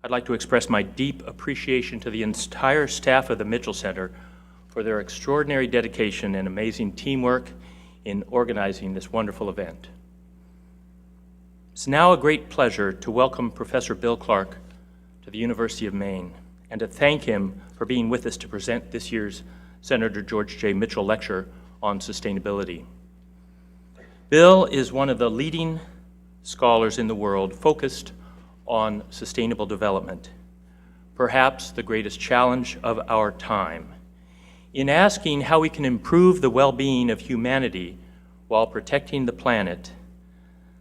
I'd like to express my deep appreciation to the entire staff of the Mitchell Center for their extraordinary dedication and amazing teamwork in organizing this wonderful event. It's now a great pleasure to welcome Professor Bill Clark to the University of Maine and to thank him for being with us to present this year's Senator George J. Mitchell Lecture on Sustainability. Bill is one of the leading scholars in the world focused on sustainable development, perhaps the greatest challenge of our time. In asking how we can improve the well-being of humanity while protecting the planet,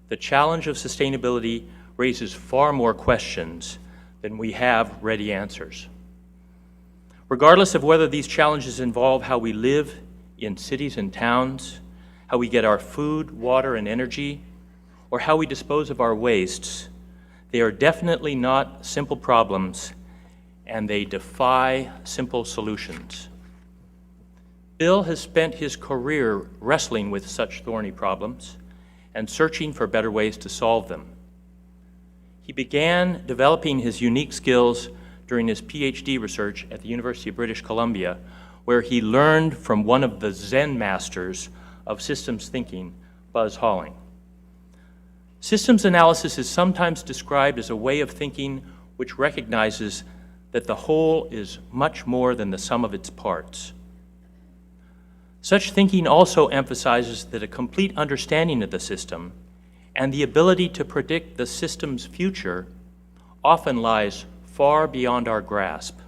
the challenge of sustainability raises far more questions than we have ready answers. Regardless of whether these challenges involve how we live in cities and towns, how we get our food, water, and energy, or how we dispose of our wastes, they are definitely not simple problems, and they defy simple solutions. Bill has spent his career wrestling with such thorny problems and searching for better ways to solve them. He began developing his unique skills during his PhD research at the University of British Columbia, where he learned from one of the Zen masters of systems thinking, Buzz Halling. Systems analysis is sometimes described as a way of thinking which recognizes that the whole is much more than the sum of its parts. Such thinking also emphasizes that a complete understanding of the system and the ability to predict the system's future often lies far beyond our grasp.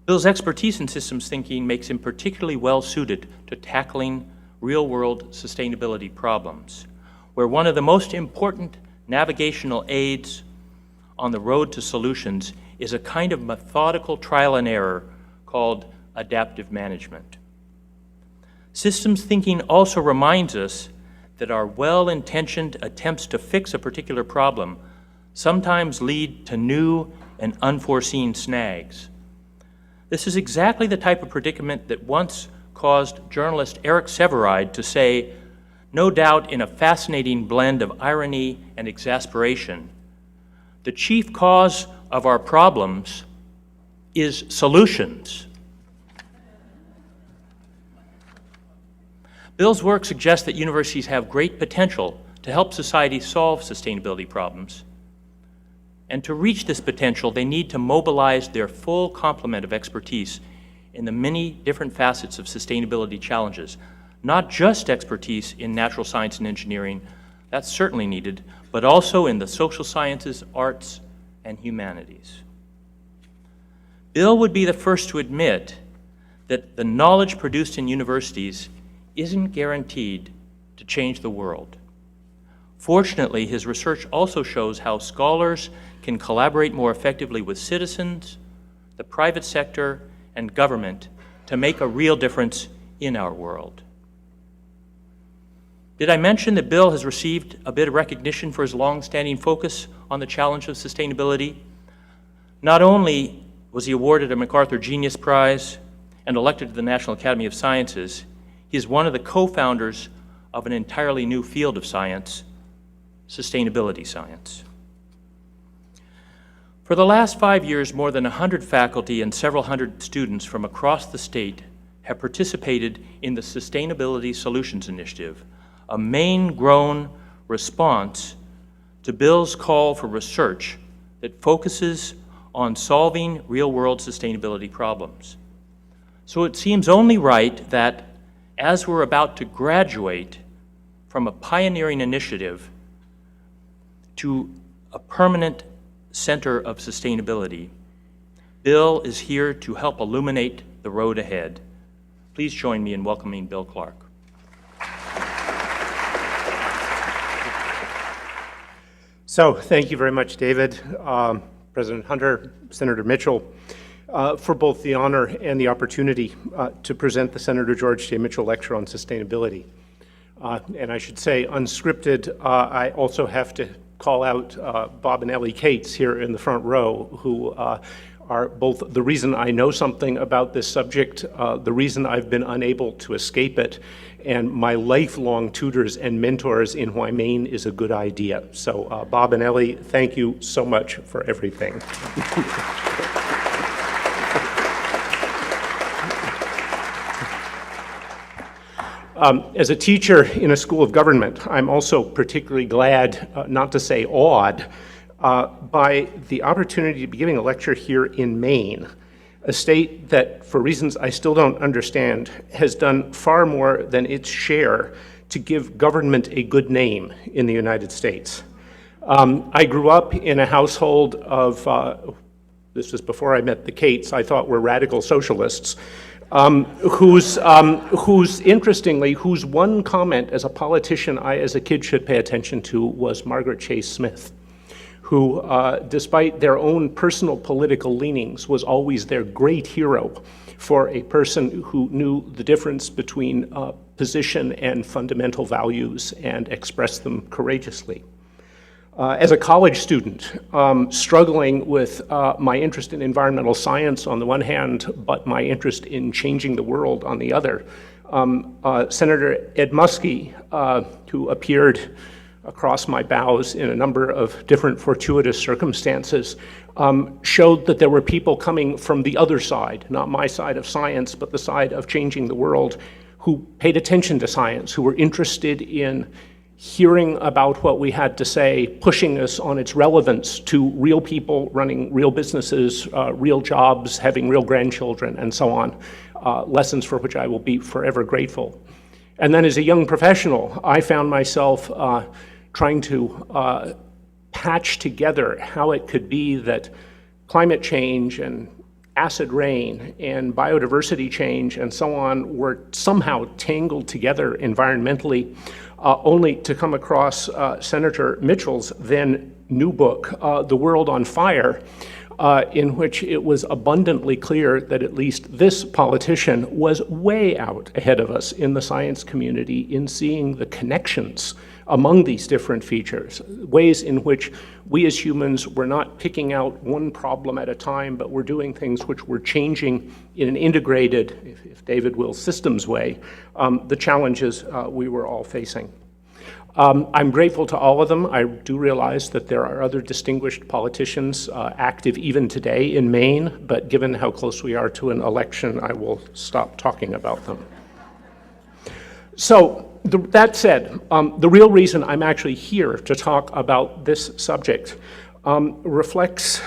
Bill's expertise in systems thinking makes him particularly well suited to tackling real-world sustainability problems, where one of the most important navigational aids on the road to solutions is a kind of methodical trial and error called adaptive management. Systems thinking also reminds us that our well-intentioned attempts to fix a particular problem sometimes lead to new and unforeseen snags. This is exactly the type of predicament that once caused journalist Eric Sevareid to say, no doubt in a fascinating blend of irony and exasperation, the chief cause of our problems is solutions. Bill's work suggests that universities have great potential to help society solve sustainability problems. And to reach this potential, they need to mobilize their full complement of expertise in the many different facets of sustainability challenges, not just expertise in natural science and engineering, that's certainly needed, but also in the social sciences, arts, and humanities. Bill would be the first to admit that the knowledge produced in universities isn't guaranteed to change the world. Fortunately, his research also shows how scholars can collaborate more effectively with citizens, the private sector, and government to make a real difference in our world. Did I mention that Bill has received a bit of recognition for his long-standing focus on the challenge of sustainability? Not only was he awarded a MacArthur Genius Prize and elected to the National Academy of Sciences, he is one of the co-founders of an entirely new field of science, sustainability science. For the last 5 years, more than 100 faculty and several hundred students from across the state have participated in the Sustainability Solutions Initiative, a Maine-grown response to Bill's call for research that focuses on solving real-world sustainability problems. So it seems only right that, as we're about to graduate from a pioneering initiative to a permanent center of sustainability, Bill is here to help illuminate the road ahead. Please join me in welcoming Bill Clark. So thank you very much, David, President Hunter, Senator Mitchell, for both the honor and the opportunity to present the Senator George J. Mitchell Lecture on Sustainability. And I should say, unscripted, I also have to call out Bob and Ellie Cates here in the front row, who are both the reason I know something about this subject, the reason I've been unable to escape it, and my lifelong tutors and mentors in why Maine is a good idea. So Bob and Ellie, thank you so much for everything. As a teacher in a school of government, I'm also particularly glad, not to say awed, by the opportunity to be giving a lecture here in Maine, a state that, for reasons I still don't understand, has done far more than its share to give government a good name in the United States. I grew up in a household of, this was before I met the Cates, I thought were radical socialists, whose one comment as a politician I as a kid should pay attention to was Margaret Chase Smith, who, despite their own personal political leanings, was always their great hero for a person who knew the difference between position and fundamental values and expressed them courageously. As a college student, struggling with my interest in environmental science on the one hand, but my interest in changing the world on the other, Senator Ed Muskie, who appeared across my bows in a number of different fortuitous circumstances, showed that there were people coming from the other side, not my side of science, but the side of changing the world, who paid attention to science, who were interested in hearing about what we had to say, pushing us on its relevance to real people running real businesses, real jobs, having real grandchildren, and so on, lessons for which I will be forever grateful. And then as a young professional, I found myself trying to patch together how it could be that climate change and acid rain and biodiversity change and so on were somehow tangled together environmentally, only to come across Senator Mitchell's then new book, The World on Fire, in which it was abundantly clear that at least this politician was way out ahead of us in the science community in seeing the connections among these different features, ways in which we as humans were not picking out one problem at a time, but were doing things which were changing in an integrated, if David will, systems way, the challenges we were all facing. I'm grateful to all of them. I do realize that there are other distinguished politicians active even today in Maine, but given how close we are to an election, I will stop talking about them. So, that said, the real reason I'm actually here to talk about this subject reflects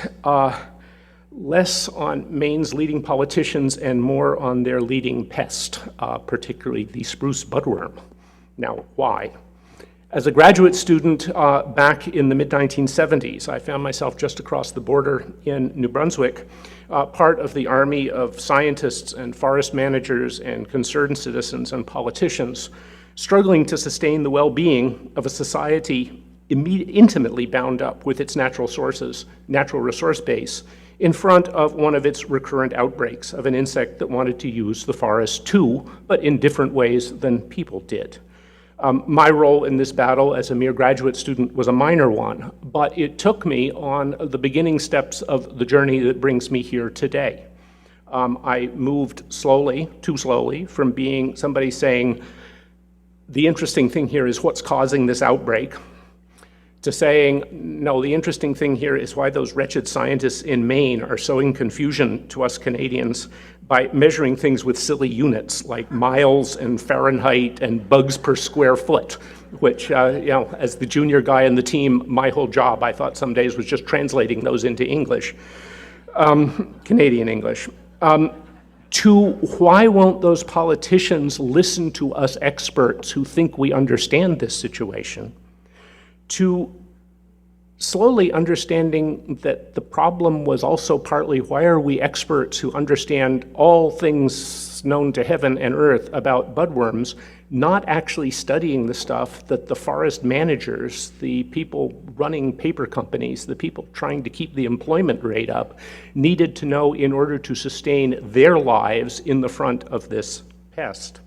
less on Maine's leading politicians and more on their leading pest, particularly the spruce budworm. Now, why? As a graduate student back in the mid-1970s, I found myself just across the border in New Brunswick, part of the army of scientists and forest managers and concerned citizens and politicians struggling to sustain the well-being of a society intimately bound up with its natural resource base, in front of one of its recurrent outbreaks of an insect that wanted to use the forest too, but in different ways than people did. My role in this battle as a mere graduate student was a minor one, but it took me on the beginning steps of the journey that brings me here today. I moved slowly, too slowly, from being somebody saying, the interesting thing here is what's causing this outbreak, to saying, no, the interesting thing here is why those wretched scientists in Maine are sowing confusion to us Canadians by measuring things with silly units like miles and Fahrenheit and bugs per square foot, which, as the junior guy in the team, my whole job, I thought some days was just translating those into English, Canadian English. To why won't those politicians listen to us experts who think we understand this situation? To slowly understanding that the problem was also partly why are we experts who understand all things known to heaven and earth about budworms, not actually studying the stuff that the forest managers, the people running paper companies, the people trying to keep the employment rate up, needed to know in order to sustain their lives in the front of this pest.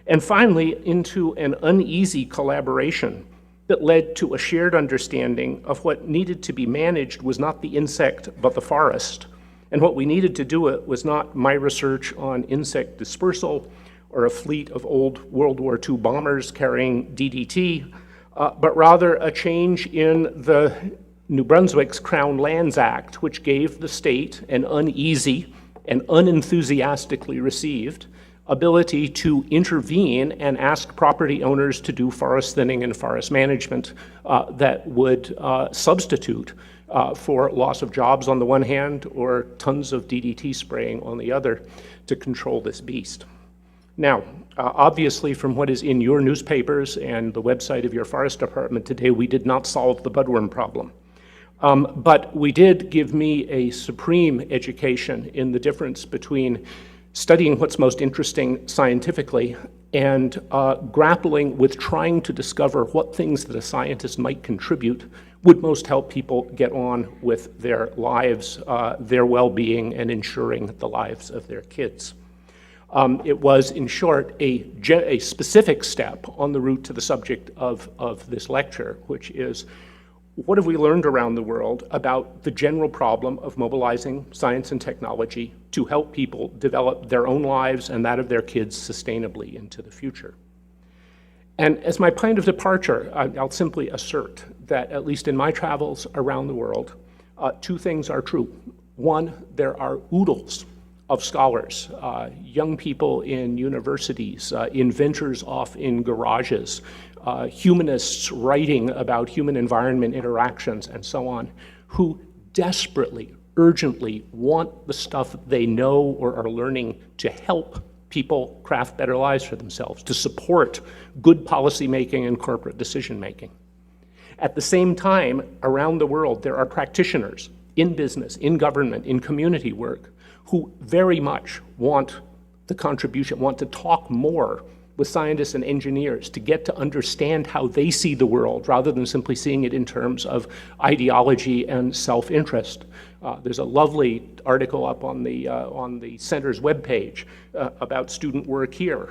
And finally, into an uneasy collaboration that led to a shared understanding of what needed to be managed was not the insect, but the forest, And what we needed to do it was not my research on insect dispersal or a fleet of old World War II bombers carrying DDT, but rather a change in the New Brunswick's Crown Lands Act, which gave the state an uneasy and unenthusiastically received ability to intervene and ask property owners to do forest thinning and forest management that would substitute for loss of jobs on the one hand or tons of DDT spraying on the other to control this beast. Now, obviously from what is in your newspapers and the website of your forest department today, we did not solve the budworm problem. But we did give me a supreme education in the difference between studying what's most interesting scientifically and grappling with trying to discover what things that a scientist might contribute would most help people get on with their lives, their well-being, and ensuring the lives of their kids. It was, in short, a specific step on the route to the subject of this lecture, which is, what have we learned around the world about the general problem of mobilizing science and technology to help people develop their own lives and that of their kids sustainably into the future? And as my point of departure, I'll simply assert that, at least in my travels around the world, two things are true. One, there are oodles of scholars, young people in universities, inventors off in garages, humanists writing about human-environment interactions and so on, who desperately, urgently want the stuff they know or are learning to help people craft better lives for themselves, to support good policymaking and corporate decision-making. At the same time, around the world, there are practitioners in business, in government, in community work, who very much want the contribution, want to talk more with scientists and engineers to get to understand how they see the world rather than simply seeing it in terms of ideology and self-interest. There's a lovely article up on the center's webpage about student work here,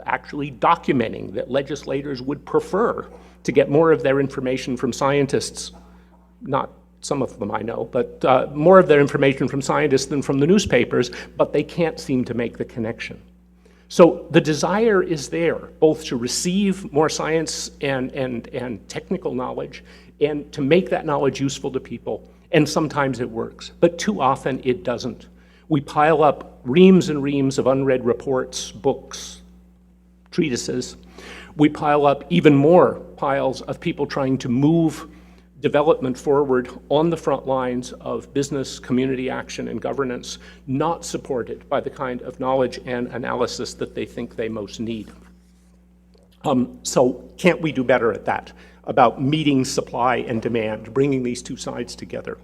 actually documenting that legislators would prefer to get more of their information from scientists, not some of them I know, but more of their information from scientists than from the newspapers, but they can't seem to make the connection. So the desire is there, both to receive more science and technical knowledge, and to make that knowledge useful to people, and sometimes it works, but too often it doesn't. We pile up reams and reams of unread reports, books, treatises. We pile up even more piles of people trying to move development forward on the front lines of business, community action, and governance, not supported by the kind of knowledge and analysis that they think they most need. So can't we do better at that, about meeting supply and demand, bringing these two sides together?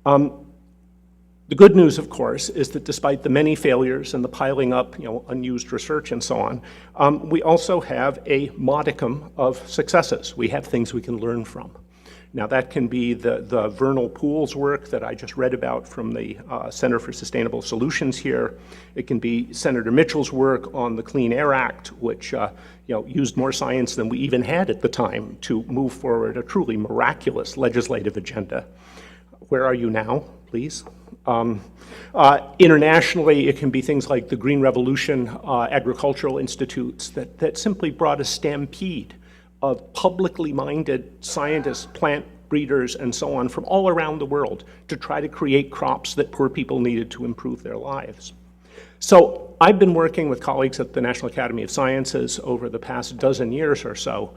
The good news, of course, is that despite the many failures and the piling up, unused research and so on, we also have a modicum of successes. We have things we can learn from. Now that can be the vernal pools work that I just read about from the Center for Sustainable Solutions here. It can be Senator Mitchell's work on the Clean Air Act, which used more science than we even had at the time to move forward a truly miraculous legislative agenda. Where are you now, please? Internationally, it can be things like the Green Revolution agricultural institutes that simply brought a stampede of publicly minded scientists, plant breeders, and so on from all around the world to try to create crops that poor people needed to improve their lives. So I've been working with colleagues at the National Academy of Sciences over the past dozen years or so,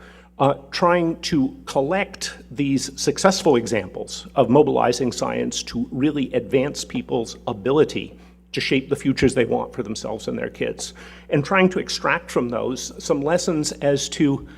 trying to collect these successful examples of mobilizing science to really advance people's ability to shape the futures they want for themselves and their kids, and trying to extract from those some lessons as to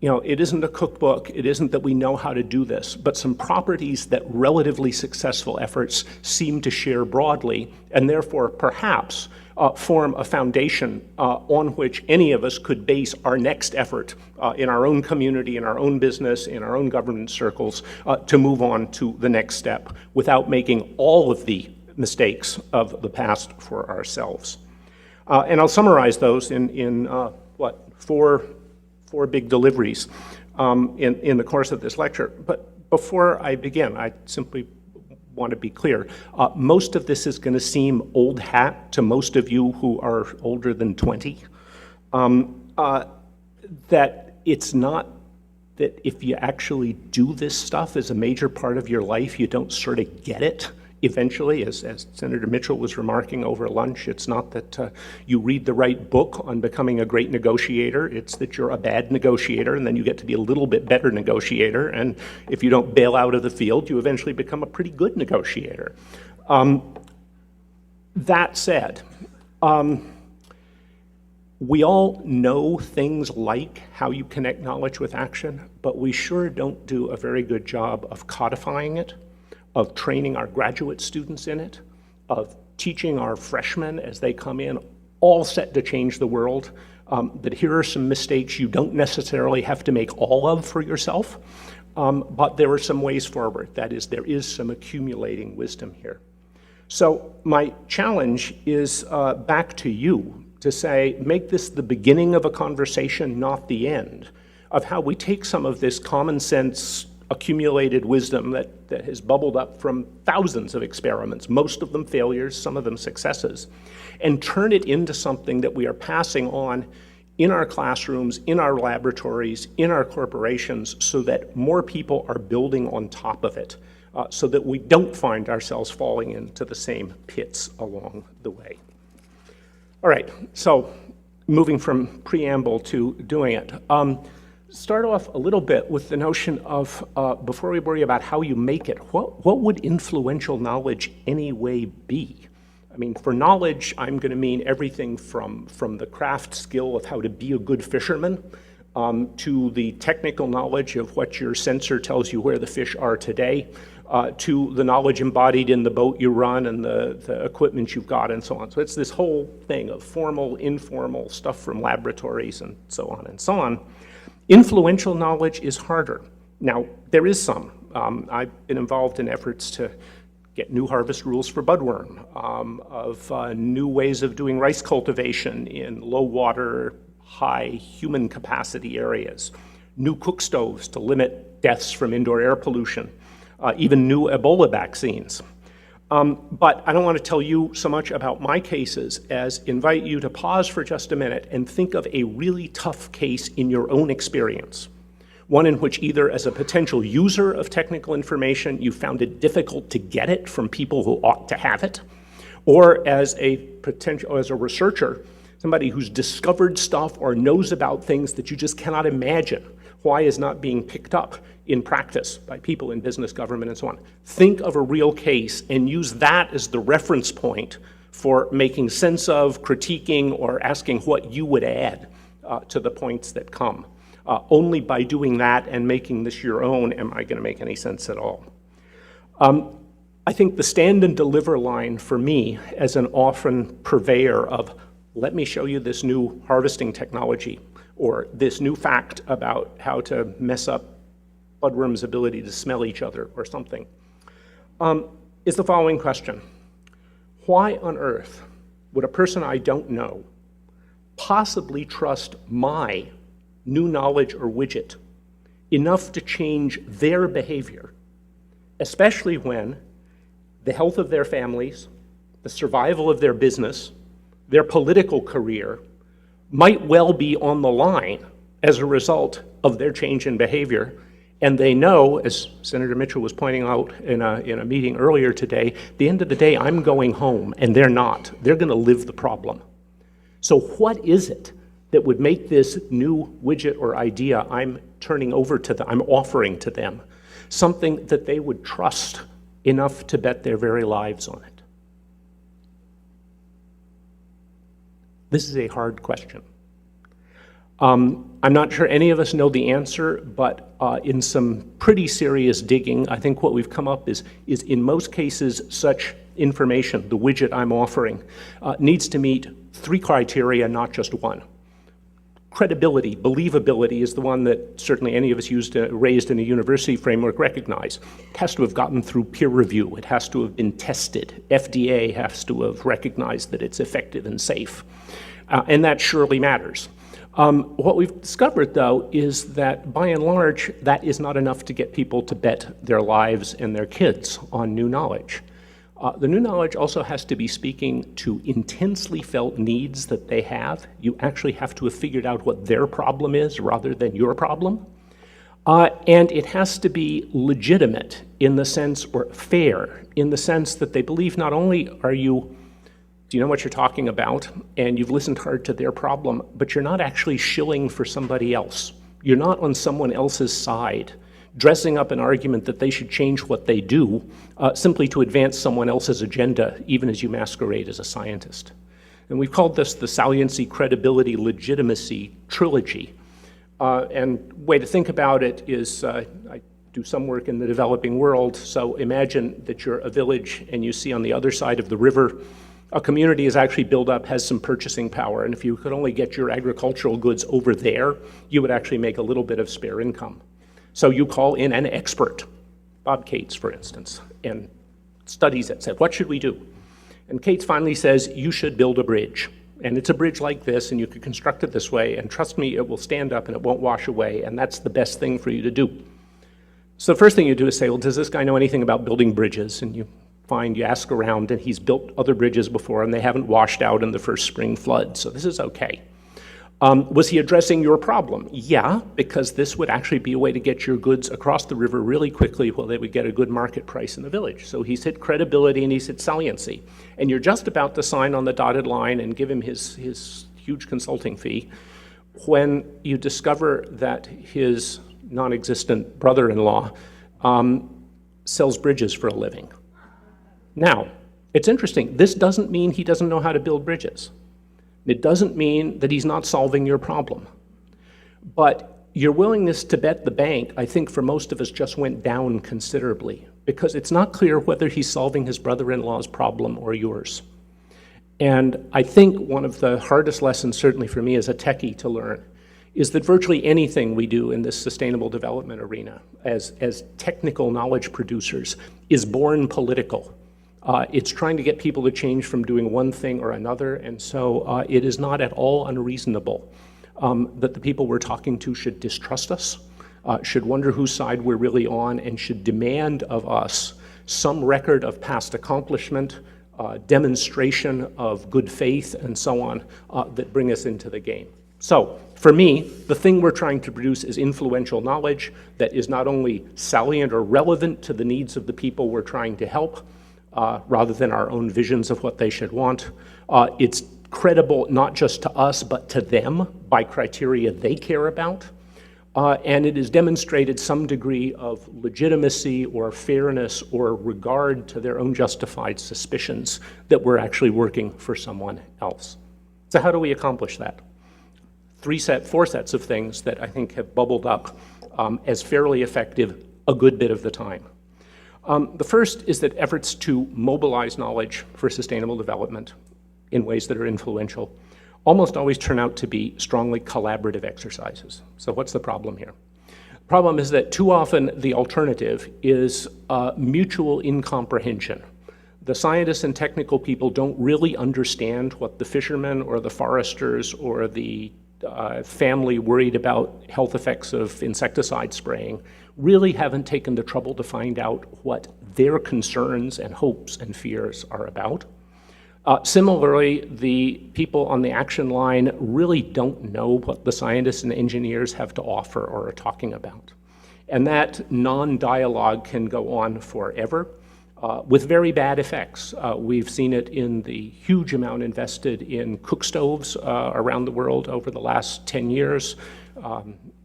it isn't a cookbook, it isn't that we know how to do this, but some properties that relatively successful efforts seem to share broadly, and therefore perhaps form a foundation on which any of us could base our next effort in our own community, in our own business, in our own government circles, to move on to the next step without making all of the mistakes of the past for ourselves. And I'll summarize those in four big deliveries in the course of this lecture. But before I begin, I simply want to be clear. Most of this is going to seem old hat to most of you who are older than 20. That it's not that if you actually do this stuff as a major part of your life, you don't sort of get it eventually, as Senator Mitchell was remarking over lunch. It's not that you read the right book on becoming a great negotiator. It's that you're a bad negotiator, and then you get to be a little bit better negotiator. And if you don't bail out of the field, you eventually become a pretty good negotiator. That said, we all know things like how you connect knowledge with action, but we sure don't do a very good job of codifying it, of training our graduate students in it, of teaching our freshmen as they come in, all set to change the world, that here are some mistakes you don't necessarily have to make all of for yourself, but there are some ways forward. That is, there is some accumulating wisdom here. So my challenge is back to you to say, make this the beginning of a conversation, not the end, of how we take some of this common sense accumulated wisdom that has bubbled up from thousands of experiments, most of them failures, some of them successes, and turn it into something that we are passing on in our classrooms, in our laboratories, in our corporations, so that more people are building on top of it, so that we don't find ourselves falling into the same pits along the way. All right, so moving from preamble to doing it. Start off a little bit with the notion of, before we worry about how you make it, what would influential knowledge anyway be? I mean, for knowledge, I'm going to mean everything from the craft skill of how to be a good fisherman, to the technical knowledge of what your sensor tells you where the fish are today, to the knowledge embodied in the boat you run and the equipment you've got and so on. So it's this whole thing of formal, informal stuff from laboratories and so on and so on. Influential knowledge is harder. Now, there is some. I've been involved in efforts to get new harvest rules for budworm, of new ways of doing rice cultivation in low water, high human capacity areas, new cook stoves to limit deaths from indoor air pollution, even new Ebola vaccines. But I don't want to tell you so much about my cases as invite you to pause for just a minute and think of a really tough case in your own experience. One in which either as a potential user of technical information, you found it difficult to get it from people who ought to have it, or as a researcher, somebody who's discovered stuff or knows about things that you just cannot imagine why is not being picked up in practice by people in business, government, and so on. Think of a real case and use that as the reference point for making sense of, critiquing, or asking what you would add to the points that come. Only by doing that and making this your own am I going to make any sense at all. I think the stand and deliver line for me as an often purveyor of, let me show you this new harvesting technology, or this new fact about how to mess up budworms' ability to smell each other or something, is the following question. Why on earth would a person I don't know possibly trust my new knowledge or widget enough to change their behavior, especially when the health of their families, the survival of their business, their political career might well be on the line as a result of their change in behavior. And they know, as Senator Mitchell was pointing out in a meeting earlier today, at the end of the day, I'm going home, and they're not. They're going to live the problem. So what is it that would make this new widget or idea I'm turning over to them, I'm offering to them, something that they would trust enough to bet their very lives on it? This is a hard question. I'm not sure any of us know the answer, but in some pretty serious digging, I think what we've come up is in most cases such information, the widget I'm offering, needs to meet 3 criteria, not just one. Credibility, believability is the one that certainly any of us raised in a university framework recognize. It has to have gotten through peer review. It has to have been tested. FDA has to have recognized that it's effective and safe. And that surely matters. What we've discovered, though, is that by and large, that is not enough to get people to bet their lives and their kids on new knowledge. The new knowledge also has to be speaking to intensely felt needs that they have. You actually have to have figured out what their problem is rather than your problem. And it has to be legitimate in the sense, or fair, in the sense that they believe not only do you know what you're talking about, and you've listened hard to their problem, but you're not actually shilling for somebody else. You're not on someone else's side, dressing up an argument that they should change what they do simply to advance someone else's agenda, even as you masquerade as a scientist. And we've called this the saliency, credibility, legitimacy trilogy. And way to think about it is, I do some work in the developing world, so imagine that you're a village and you see on the other side of the river a community is actually built up, has some purchasing power, and if you could only get your agricultural goods over there, you would actually make a little bit of spare income. So you call in an expert, Bob Cates, for instance, and studies it, said, what should we do? And Cates finally says, you should build a bridge. And it's a bridge like this, and you could construct it this way, and trust me, it will stand up and it won't wash away, and that's the best thing for you to do. So the first thing you do is say, well, does this guy know anything about building bridges? And you ask around, and he's built other bridges before, and they haven't washed out in the first spring flood, so this is okay. Was he addressing your problem? Yeah, because this would actually be a way to get your goods across the river really quickly while they would get a good market price in the village. So he's hit credibility and he's hit saliency. And you're just about to sign on the dotted line and give him his huge consulting fee when you discover that his non-existent brother-in-law sells bridges for a living. Now, it's interesting. This doesn't mean he doesn't know how to build bridges. It doesn't mean that he's not solving your problem. But your willingness to bet the bank, I think for most of us, just went down considerably because it's not clear whether he's solving his brother-in-law's problem or yours. And I think one of the hardest lessons, certainly for me as a techie to learn, is that virtually anything we do in this sustainable development arena as technical knowledge producers is born political. It's trying to get people to change from doing one thing or another, and so it is not at all unreasonable that the people we're talking to should distrust us, should wonder whose side we're really on, and should demand of us some record of past accomplishment, demonstration of good faith, and so on, that bring us into the game. So, for me, the thing we're trying to produce is influential knowledge that is not only salient or relevant to the needs of the people we're trying to help, rather than our own visions of what they should want. It's credible not just to us, but to them by criteria they care about. And it has demonstrated some degree of legitimacy or fairness or regard to their own justified suspicions that we're actually working for someone else. So how do we accomplish that? Four sets of things that I think have bubbled up as fairly effective a good bit of the time. The first is that efforts to mobilize knowledge for sustainable development in ways that are influential almost always turn out to be strongly collaborative exercises. So what's the problem here? The problem is that too often the alternative is mutual incomprehension. The scientists and technical people don't really understand what the fishermen or the foresters or the family worried about health effects of insecticide spraying really haven't taken the trouble to find out what their concerns and hopes and fears are about. Similarly, the people on the action line really don't know what the scientists and engineers have to offer or are talking about. And that non-dialogue can go on forever with very bad effects. We've seen it in the huge amount invested in cook stoves around the world over the last 10 years.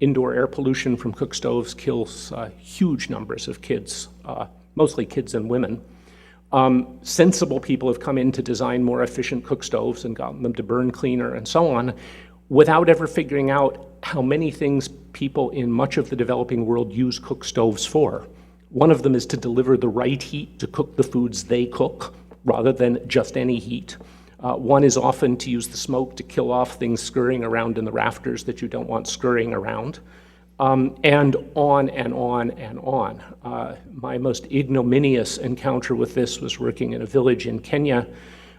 Indoor air pollution from cook stoves kills huge numbers of kids, mostly kids and women. Sensible people have come in to design more efficient cook stoves and gotten them to burn cleaner and so on, without ever figuring out how many things people in much of the developing world use cook stoves for. One of them is to deliver the right heat to cook the foods they cook, rather than just any heat. One is often to use the smoke to kill off things scurrying around in the rafters that you don't want scurrying around. And on and on and on. My most ignominious encounter with this was working in a village in Kenya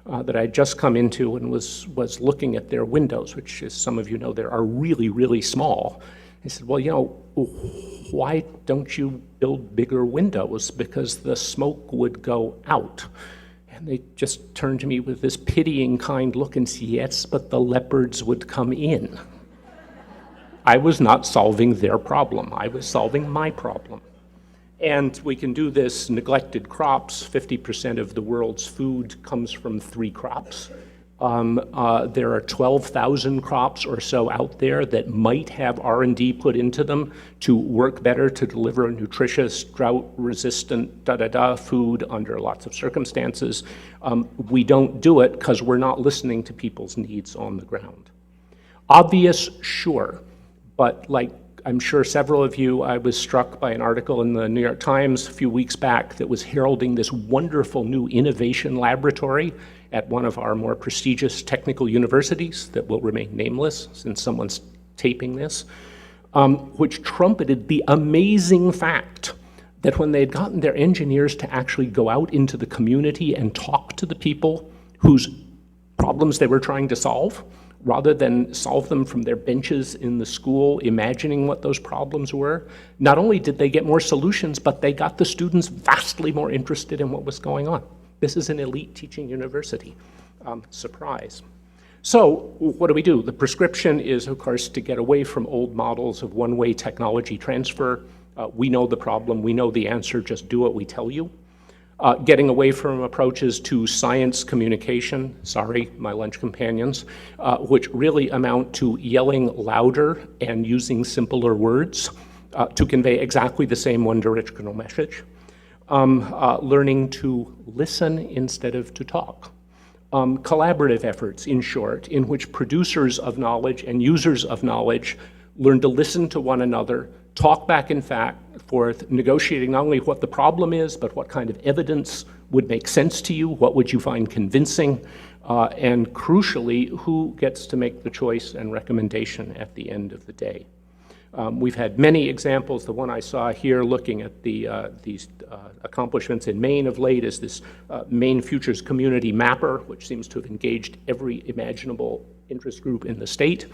that I had just come into and was looking at their windows, which, as some of you know, they are really, really small. I said, well, why don't you build bigger windows? Because the smoke would go out. And they just turned to me with this pitying, kind look and said, yes, but the leopards would come in. I was not solving their problem. I was solving my problem. And we can do this. Neglected crops, 50% of the world's food comes from 3 crops. There are 12,000 crops or so out there that might have R&D put into them to work better, to deliver nutritious, drought-resistant, food under lots of circumstances. We don't do it because we're not listening to people's needs on the ground. Obvious, sure, but like I'm sure several of you, I was struck by an article in the New York Times a few weeks back that was heralding this wonderful new innovation laboratory at one of our more prestigious technical universities that will remain nameless since someone's taping this, which trumpeted the amazing fact that when they had gotten their engineers to actually go out into the community and talk to the people whose problems they were trying to solve, rather than solve them from their benches in the school, imagining what those problems were, not only did they get more solutions, but they got the students vastly more interested in what was going on. This is an elite teaching university. Surprise. So what do? The prescription is, of course, to get away from old models of one-way technology transfer. We know the problem, we know the answer, just do what we tell you. Getting away from approaches to science communication, sorry, my lunch companions, which really amount to yelling louder and using simpler words to convey exactly the same one-directional message. Learning to listen instead of to talk. Collaborative efforts, in short, in which producers of knowledge and users of knowledge learn to listen to one another, talk back and forth, negotiating not only what the problem is, but what kind of evidence would make sense to you, what would you find convincing, and crucially, who gets to make the choice and recommendation at the end of the day. We've had many examples. The one I saw here looking at these accomplishments in Maine of late is this Maine Futures Community Mapper, which seems to have engaged every imaginable interest group in the state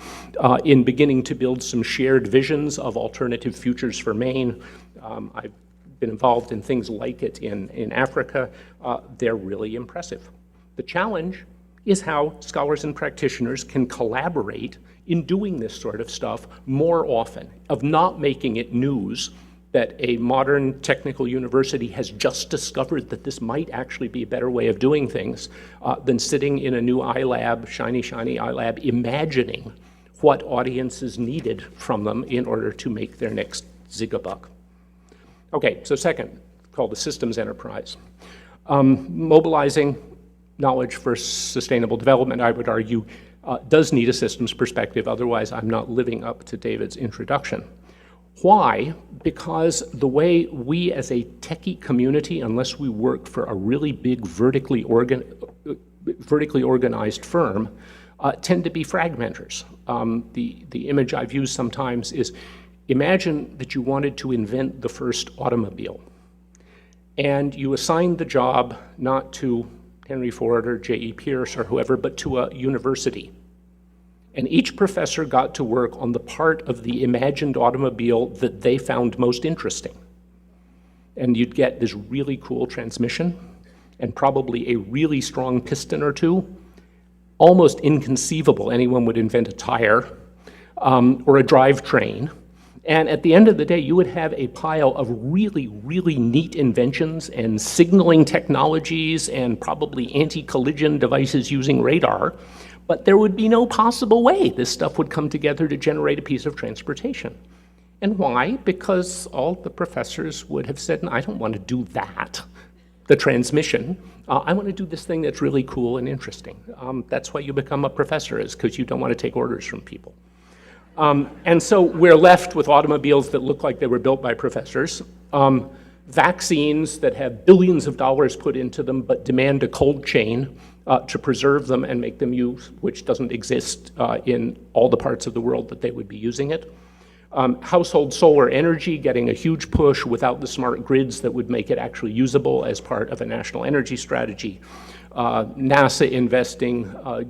in beginning to build some shared visions of alternative futures for Maine. I've been involved in things like it in Africa. They're really impressive. The challenge is how scholars and practitioners can collaborate in doing this sort of stuff more often, of not making it news that a modern technical university has just discovered that this might actually be a better way of doing things than sitting in a new iLab, shiny, shiny iLab, imagining what audiences needed from them in order to make their next zigabuck. Okay, so second, called the systems enterprise. Mobilizing knowledge for sustainable development, I would argue, does need a systems perspective, otherwise I'm not living up to David's introduction. Why? Because the way we as a techie community, unless we work for a really big vertically organized firm, tend to be fragmenters. The image I've used sometimes is, imagine that you wanted to invent the first automobile, and you assigned the job not to Henry Ford or J.E. Pierce or whoever, but to a university. And each professor got to work on the part of the imagined automobile that they found most interesting. And you'd get this really cool transmission and probably a really strong piston or two. Almost inconceivable anyone would invent a tire or a drivetrain. And at the end of the day, you would have a pile of really, really neat inventions and signaling technologies and probably anti-collision devices using radar, but there would be no possible way this stuff would come together to generate a piece of transportation. And why? Because all the professors would have said, I don't want to do that, the transmission. I want to do this thing that's really cool and interesting. That's why you become a professor, is because you don't want to take orders from people. And so we're left with automobiles that look like they were built by professors, vaccines that have billions of dollars put into them but demand a cold chain to preserve them and make them use, which doesn't exist in all the parts of the world that they would be using it. Household solar energy getting a huge push without the smart grids that would make it actually usable as part of a national energy strategy. NASA investing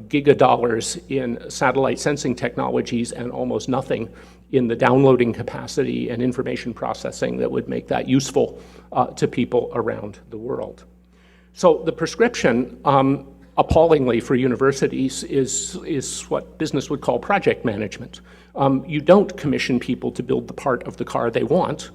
gigadollars in satellite sensing technologies and almost nothing in the downloading capacity and information processing that would make that useful to people around the world. So the prescription, appallingly for universities, is what business would call project management. You don't commission people to build the part of the car they want.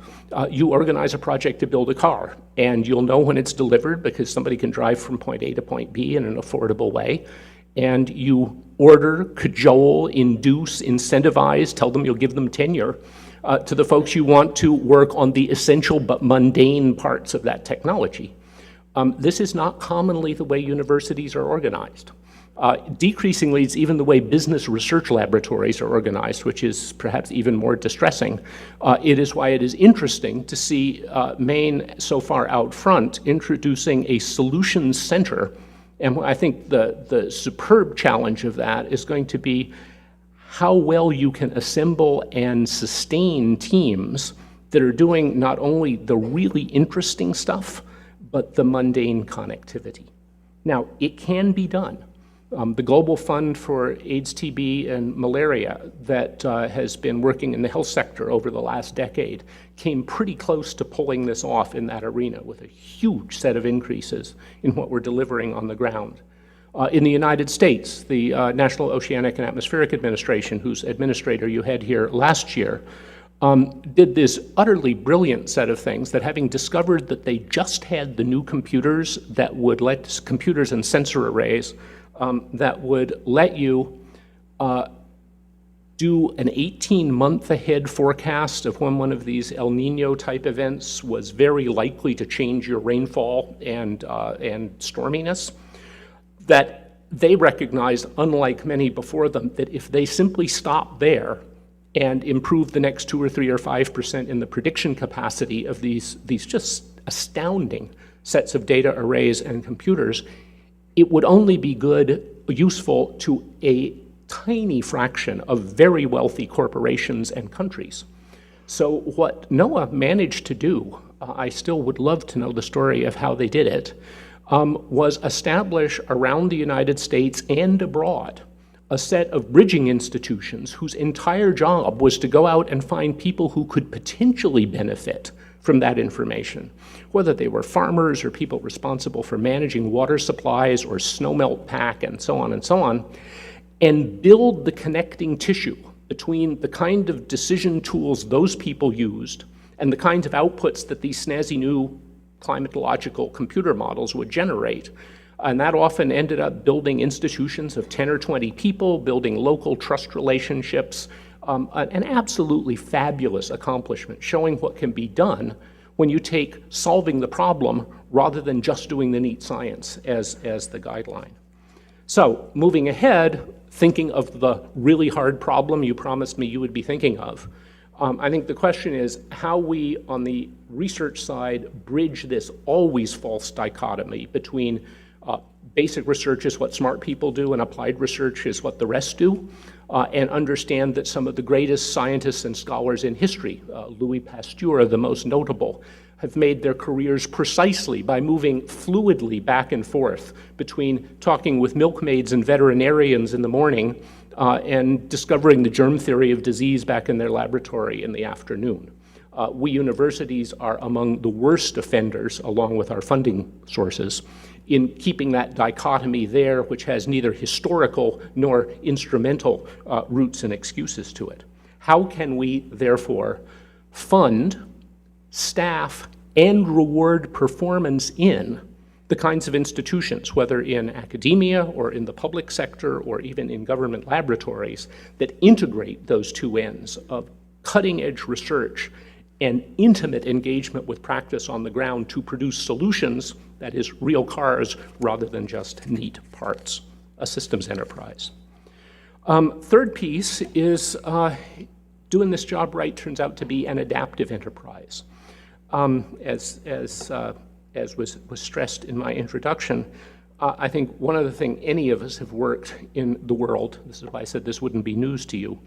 You organize a project to build a car, and you'll know when it's delivered because somebody can drive from point A to point B in an affordable way. And you order, cajole, induce, incentivize, tell them you'll give them tenure to the folks you want to work on the essential but mundane parts of that technology. This is not commonly the way universities are organized. Decreasingly, it's even the way business research laboratories are organized, which is perhaps even more distressing. It is why it is interesting to see Maine so far out front introducing a solutions center. And I think the superb challenge of that is going to be how well you can assemble and sustain teams that are doing not only the really interesting stuff, but the mundane connectivity. Now, it can be done. The Global Fund for AIDS, TB, and Malaria that has been working in the health sector over the last decade came pretty close to pulling this off in that arena with a huge set of increases in what we're delivering on the ground. In the United States, the National Oceanic and Atmospheric Administration, whose administrator you had here last year, did this utterly brilliant set of things that, having discovered that they just had the new computers that would let, computers and sensor arrays, that would let you do an 18-month ahead forecast of when one of these El Nino type events was very likely to change your rainfall and storminess, that they recognized, unlike many before them, that if they simply stopped there and improve the next 2 or 3 or 5% in the prediction capacity of these just astounding sets of data arrays and computers, it would only be useful to a tiny fraction of very wealthy corporations and countries. So what NOAA managed to do, I still would love to know the story of how they did it, was establish around the United States and abroad a set of bridging institutions whose entire job was to go out and find people who could potentially benefit from that information, whether they were farmers or people responsible for managing water supplies or snowmelt pack and so on, and build the connecting tissue between the kind of decision tools those people used and the kinds of outputs that these snazzy new climatological computer models would generate. And that often ended up building institutions of 10 or 20 people, building local trust relationships, an absolutely fabulous accomplishment, showing what can be done when you take solving the problem rather than just doing the neat science as the guideline. So moving ahead, thinking of the really hard problem you promised me you would be thinking of, I think the question is how we, on the research side, bridge this always false dichotomy between basic research is what smart people do and applied research is what the rest do, and understand that some of the greatest scientists and scholars in history, Louis Pasteur, the most notable, have made their careers precisely by moving fluidly back and forth between talking with milkmaids and veterinarians in the morning and discovering the germ theory of disease back in their laboratory in the afternoon. We universities are among the worst offenders, along with our funding sources, in keeping that dichotomy there, which has neither historical nor instrumental roots and excuses to it. How can we, therefore, fund, staff, and reward performance in the kinds of institutions, whether in academia or in the public sector or even in government laboratories, that integrate those two ends of cutting-edge research and intimate engagement with practice on the ground to produce solutions, that is, real cars, rather than just neat parts, a systems enterprise. Third piece is doing this job right turns out to be an adaptive enterprise. As was stressed in my introduction, I think one of the things any of us have worked in the world, this is why I said this wouldn't be news to you,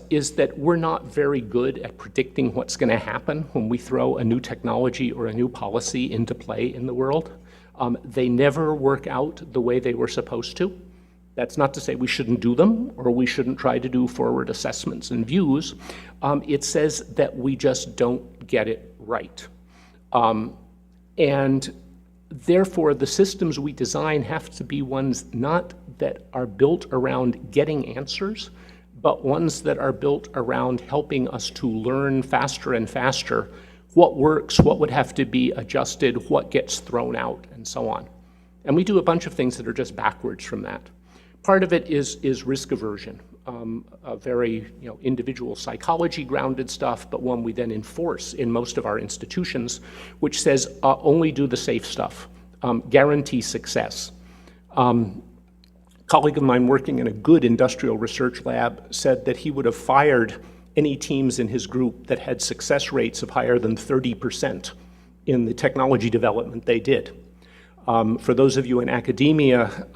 is that we're not very good at predicting what's going to happen when we throw a new technology or a new policy into play in the world. They never work out the way they were supposed to. That's not to say we shouldn't do them or we shouldn't try to do forward assessments and views. It says that we just don't get it right. And therefore, the systems we design have to be ones not that are built around getting answers, but ones that are built around helping us to learn faster and faster what works, what would have to be adjusted, what gets thrown out, and so on. And we do a bunch of things that are just backwards from that. Part of it is risk aversion, a very individual psychology grounded stuff, but one we then enforce in most of our institutions, which says only do the safe stuff, guarantee success. Colleague of mine working in a good industrial research lab said that he would have fired any teams in his group that had success rates of higher than 30% in the technology development they did. For those of you in academia,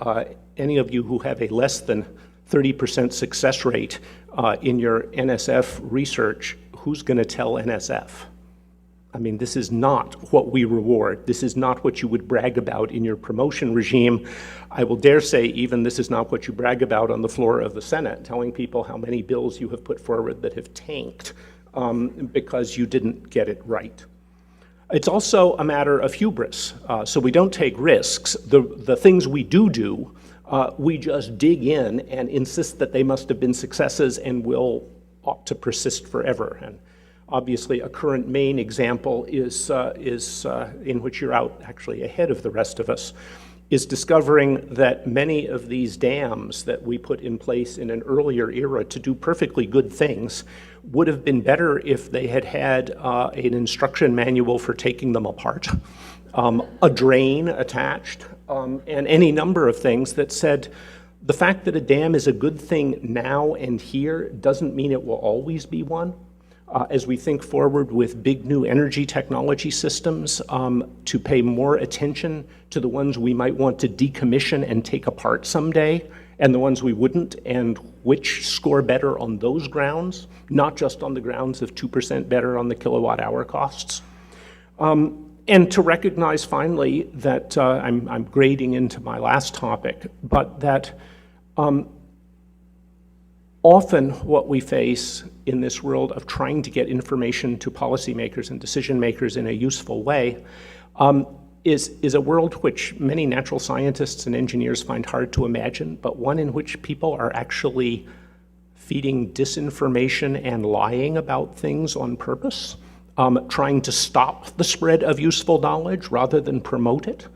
any of you who have a less than 30% success rate in your NSF research, who's going to tell NSF? I mean, this is not what we reward. This is not what you would brag about in your promotion regime. I will dare say even this is not what you brag about on the floor of the Senate, telling people how many bills you have put forward that have tanked because you didn't get it right. It's also a matter of hubris. So we don't take risks. The things we do, we just dig in and insist that they must have been successes and ought to persist forever. And obviously, a current main example is in which you're out actually ahead of the rest of us, is discovering that many of these dams that we put in place in an earlier era to do perfectly good things would have been better if they had had an instruction manual for taking them apart, a drain attached, and any number of things that said the fact that a dam is a good thing now and here doesn't mean it will always be one. As we think forward with big new energy technology systems, to pay more attention to the ones we might want to decommission and take apart someday, and the ones we wouldn't, and which score better on those grounds, not just on the grounds of 2% better on the kilowatt hour costs. And to recognize finally that I'm grading into my last topic, but that often what we face in this world of trying to get information to policymakers and decision makers in a useful way is a world which many natural scientists and engineers find hard to imagine, but one in which people are actually feeding disinformation and lying about things on purpose, trying to stop the spread of useful knowledge rather than promote it.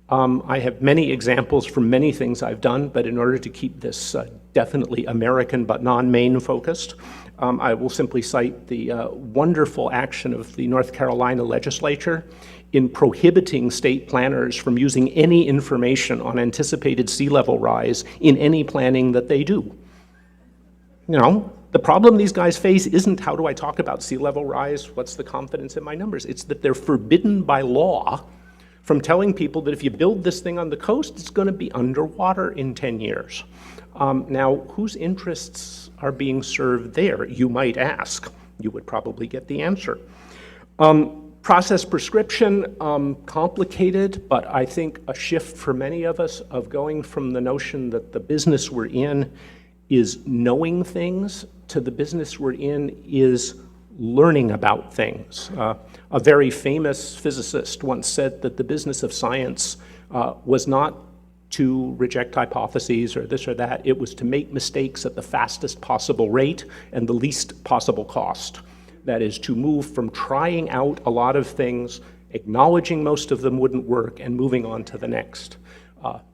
I have many examples from many things I've done, but in order to keep this definitely American but non-Maine focused, I will simply cite the wonderful action of the North Carolina legislature in prohibiting state planners from using any information on anticipated sea level rise in any planning that they do. The problem these guys face isn't how do I talk about sea level rise, what's the confidence in my numbers? It's that they're forbidden by law from telling people that if you build this thing on the coast, it's going to be underwater in 10 years. Now, whose interests are being served there, you might ask? You would probably get the answer. Process prescription, complicated, but I think a shift for many of us of going from the notion that the business we're in is knowing things to the business we're in is learning about things. A very famous physicist once said that the business of science was not to reject hypotheses or this or that, it was to make mistakes at the fastest possible rate and the least possible cost. That is to move from trying out a lot of things, acknowledging most of them wouldn't work, and moving on to the next.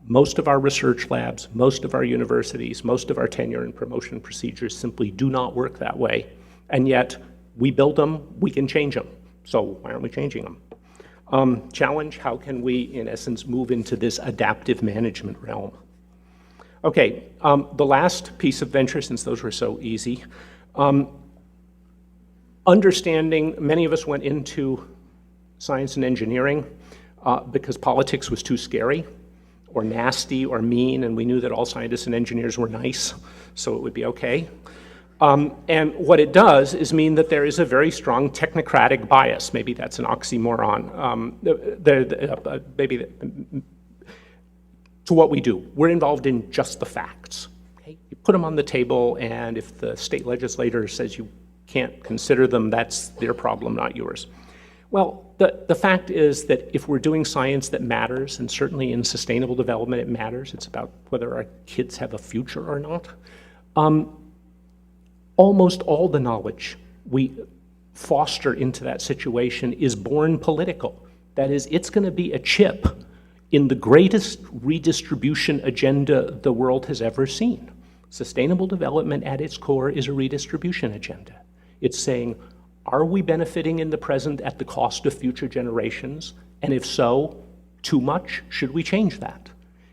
Most of our research labs, most of our universities, most of our tenure and promotion procedures simply do not work that way. And yet, we build them, we can change them. So why aren't we changing them? Challenge, how can we, in essence, move into this adaptive management realm? Okay, the last piece of venture, since those were so easy, understanding, many of us went into science and engineering because politics was too scary or nasty or mean, and we knew that all scientists and engineers were nice, so it would be okay. And what it does is mean that there is a very strong technocratic bias. Maybe that's an oxymoron. To what we do. We're involved in just the facts. Okay? You put them on the table, and if the state legislator says you can't consider them, that's their problem, not yours. Well, the fact is that if we're doing science that matters, and certainly in sustainable development it matters, it's about whether our kids have a future or not, almost all the knowledge we foster into that situation is born political. That is, it's going to be a chip in the greatest redistribution agenda the world has ever seen. Sustainable development at its core is a redistribution agenda. It's saying, are we benefiting in the present at the cost of future generations? And if so, too much? Should we change that?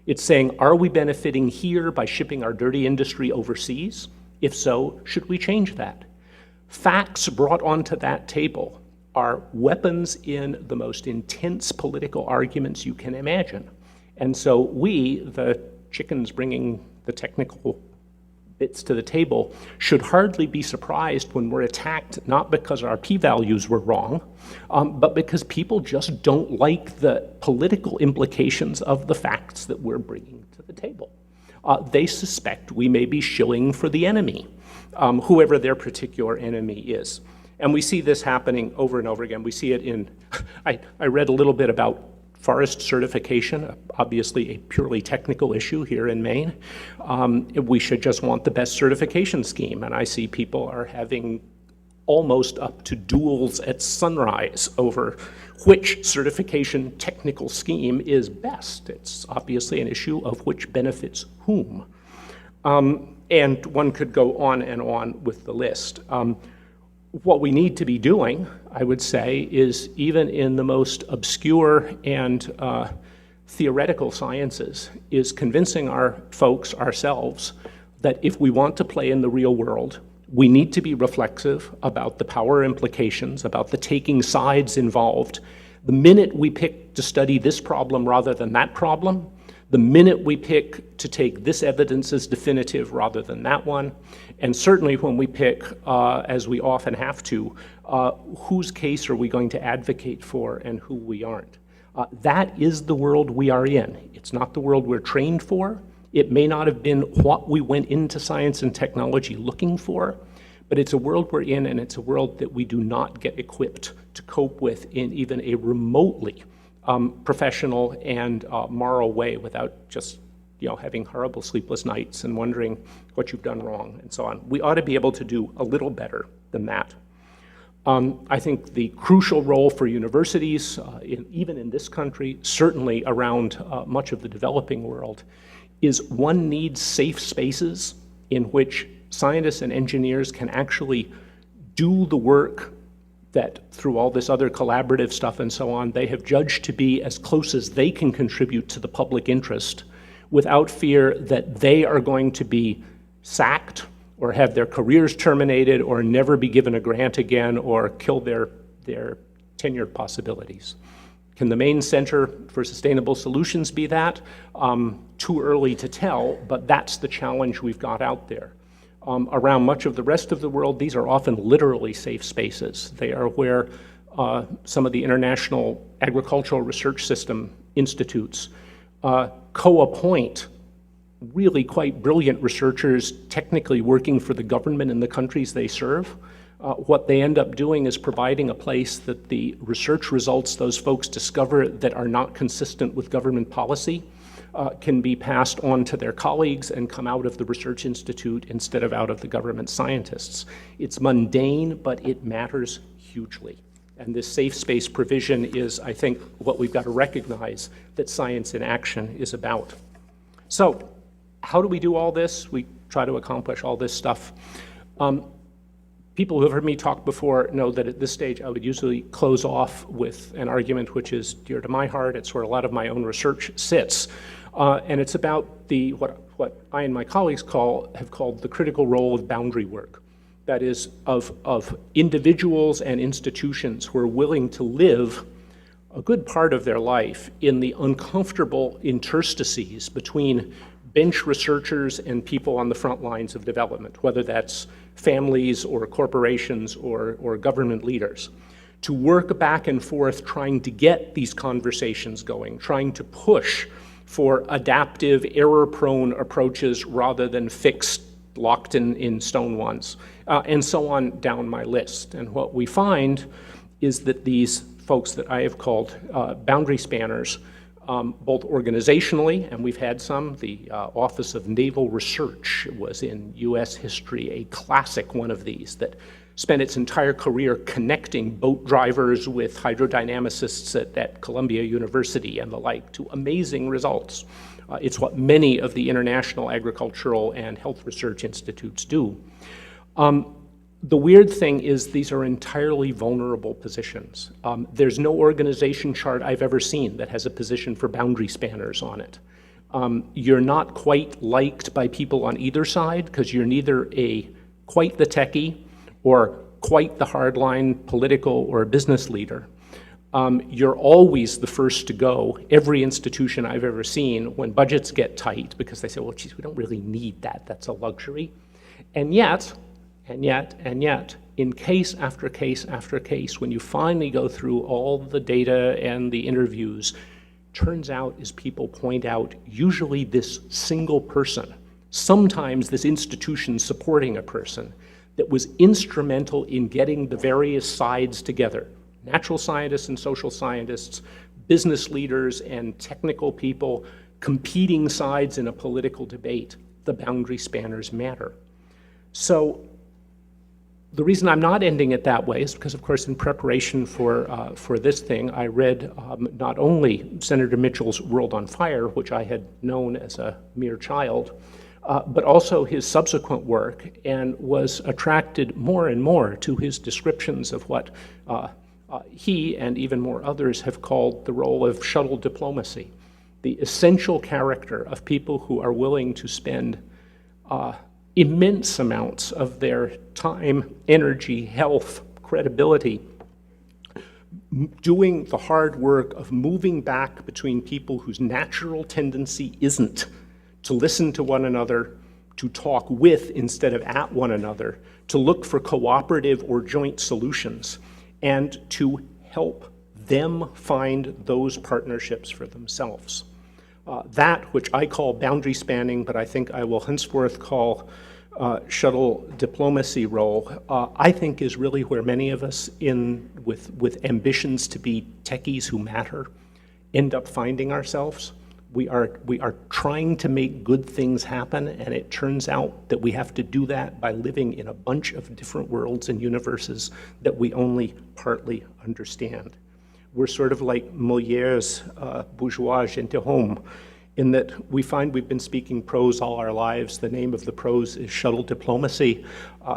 It's saying, are we benefiting here by shipping our dirty industry overseas? If so, should we change that? Facts brought onto that table are weapons in the most intense political arguments you can imagine. And so we, the chickens bringing the technical bits to the table, should hardly be surprised when we're attacked, not because our p-values were wrong, but because people just don't like the political implications of the facts that we're bringing to the table. They suspect we may be shilling for the enemy, whoever their particular enemy is. And we see this happening over and over again. We see it in, I read a little bit about forest certification, obviously a purely technical issue here in Maine. We should just want the best certification scheme. And I see people are having almost up to duels at sunrise over which certification technical scheme is best. It's obviously an issue of which benefits whom. And one could go on and on with the list. What we need to be doing, I would say, is even in the most obscure and theoretical sciences, is convincing our folks, ourselves, that if we want to play in the real world, we need to be reflexive about the power implications, about the taking sides involved. The minute we pick to study this problem rather than that problem, the minute we pick to take this evidence as definitive rather than that one, and certainly when we pick, as we often have to, whose case are we going to advocate for and who we aren't. That is the world we are in. It's not the world we're trained for. It may not have been what we went into science and technology looking for, but it's a world we're in, and it's a world that we do not get equipped to cope with in even a remotely professional and moral way without just having horrible sleepless nights and wondering what you've done wrong and so on. We ought to be able to do a little better than that. I think the crucial role for universities, even in this country, certainly around much of the developing world, is one needs safe spaces in which scientists and engineers can actually do the work that through all this other collaborative stuff and so on, they have judged to be as close as they can contribute to the public interest without fear that they are going to be sacked or have their careers terminated or never be given a grant again or kill their tenure possibilities. Can the Maine Center for Sustainable Solutions be that? Too early to tell, but that's the challenge we've got out there. Around much of the rest of the world, these are often literally safe spaces. They are where some of the International Agricultural Research System institutes co-appoint really quite brilliant researchers technically working for the government in the countries they serve. What they end up doing is providing a place that the research results those folks discover that are not consistent with government policy can be passed on to their colleagues and come out of the research institute instead of out of the government scientists. It's mundane, but it matters hugely. And this safe space provision is, I think, what we've got to recognize that science in action is about. So, how do we do all this? We try to accomplish all this stuff. People who have heard me talk before know that at this stage I would usually close off with an argument which is dear to my heart. It's where a lot of my own research sits. And it's about what I and my colleagues have called the critical role of boundary work. That is, of individuals and institutions who are willing to live a good part of their life in the uncomfortable interstices between bench researchers and people on the front lines of development, whether that's families or corporations or government leaders, to work back and forth trying to get these conversations going, trying to push for adaptive, error-prone approaches rather than fixed, locked in stone ones, and so on down my list. And what we find is that these folks that I have called boundary spanners, both organizationally, and we've had some, the Office of Naval Research was in US history a classic one of these that spent its entire career connecting boat drivers with hydrodynamicists at Columbia University and the like to amazing results. It's what many of the international agricultural and health research institutes do. The weird thing is these are entirely vulnerable positions. There's no organization chart I've ever seen that has a position for boundary spanners on it. You're not quite liked by people on either side because you're neither quite the techie or quite the hardline political or business leader. You're always the first to go, every institution I've ever seen, when budgets get tight, because they say, well, geez, we don't really need that, that's a luxury. And yet, in case after case after case, when you finally go through all the data and the interviews, turns out, as people point out, usually this single person, sometimes this institution supporting a person, that was instrumental in getting the various sides together, natural scientists and social scientists, business leaders and technical people, competing sides in a political debate. The boundary spanners matter. So the reason I'm not ending it that way is because, of course, in preparation for this thing, I read not only Senator Mitchell's World on Fire, which I had known as a mere child, but also his subsequent work, and was attracted more and more to his descriptions of what he and even more others have called the role of shuttle diplomacy, the essential character of people who are willing to spend immense amounts of their time, energy, health, credibility, doing the hard work of moving back between people whose natural tendency isn't to listen to one another, to talk with instead of at one another, to look for cooperative or joint solutions, and to help them find those partnerships for themselves. That, which I call boundary spanning, but I think I will henceforth call shuttle diplomacy role, I think is really where many of us with ambitions to be techies who matter end up finding ourselves. We are trying to make good things happen, and it turns out that we have to do that by living in a bunch of different worlds and universes that we only partly understand. We're sort of like Molière's bourgeois gentilhomme, in that we find we've been speaking prose all our lives. The name of the prose is shuttle diplomacy.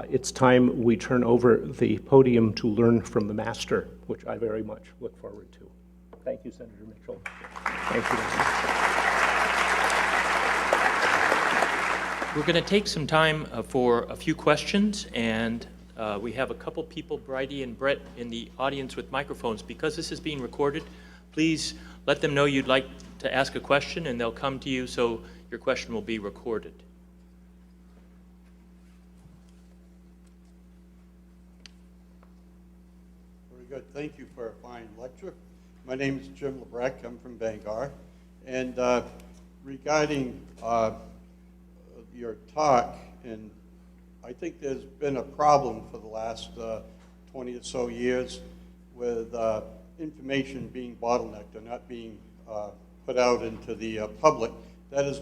It's time we turn over the podium to learn from the master, which I very much look forward to. Thank you, Senator Mitchell. Thank you. We're going to take some time for a few questions, and we have a couple people, Bridie and Brett, in the audience with microphones. Because this is being recorded, please let them know you'd like to ask a question, and they'll come to you so your question will be recorded. Very good. Thank you for a fine lecture. My name is Jim Lebrecht. I'm from Bangor. And regarding your talk, and I think there's been a problem for the last 20 or so years with information being bottlenecked or not being put out into the public. That is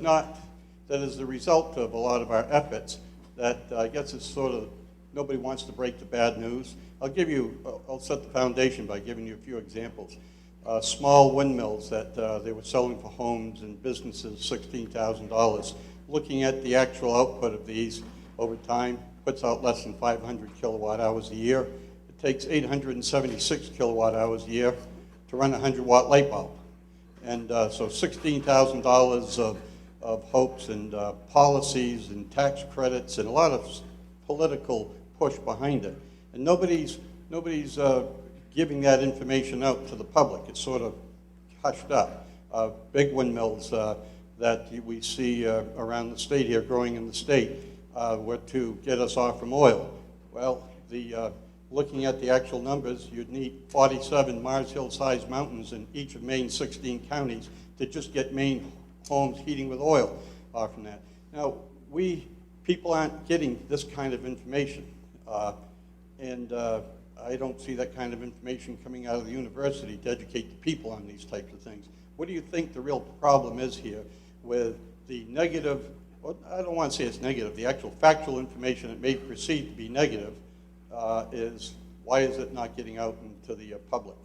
the result of a lot of our efforts. That I guess it's sort of, nobody wants to break the bad news. I'll set the foundation by giving you a few examples. Small windmills that they were selling for homes and businesses, $16,000. Looking at the actual output of these over time, puts out less than 500 kilowatt hours a year. It takes 876 kilowatt hours a year to run a 100-watt light bulb. And so $16,000 of hopes and policies and tax credits and a lot of political push behind it. And nobody's giving that information out to the public. It's sort of hushed up. Big windmills that we see around the state here, growing in the state, were to get us off from oil. Well, looking at the actual numbers, you'd need 47 Mars Hill-sized mountains in each of Maine's 16 counties to just get Maine homes heating with oil from that. Now, people aren't getting this kind of information, and I don't see that kind of information coming out of the university to educate the people on these types of things. What do you think the real problem is here with the negative, well, I don't want to say it's negative, the actual factual information that may perceive to be negative is why is it not getting out into the public?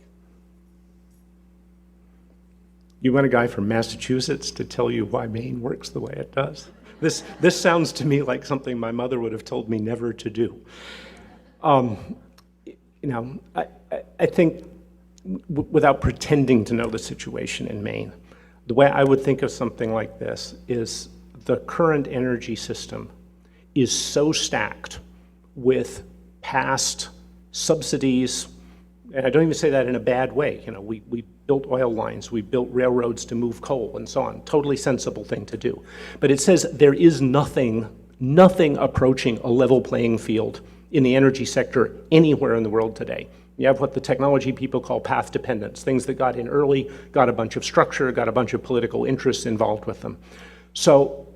You want a guy from Massachusetts to tell you why Maine works the way it does? This sounds to me like something my mother would have told me never to do. I think without pretending to know the situation in Maine, the way I would think of something like this is the current energy system is so stacked with past subsidies, and I don't even say that in a bad way. We built oil lines, we built railroads to move coal and so on. Totally sensible thing to do. But it says there is nothing approaching a level playing field in the energy sector anywhere in the world today. You have what the technology people call path dependence, things that got in early, got a bunch of structure, got a bunch of political interests involved with them. So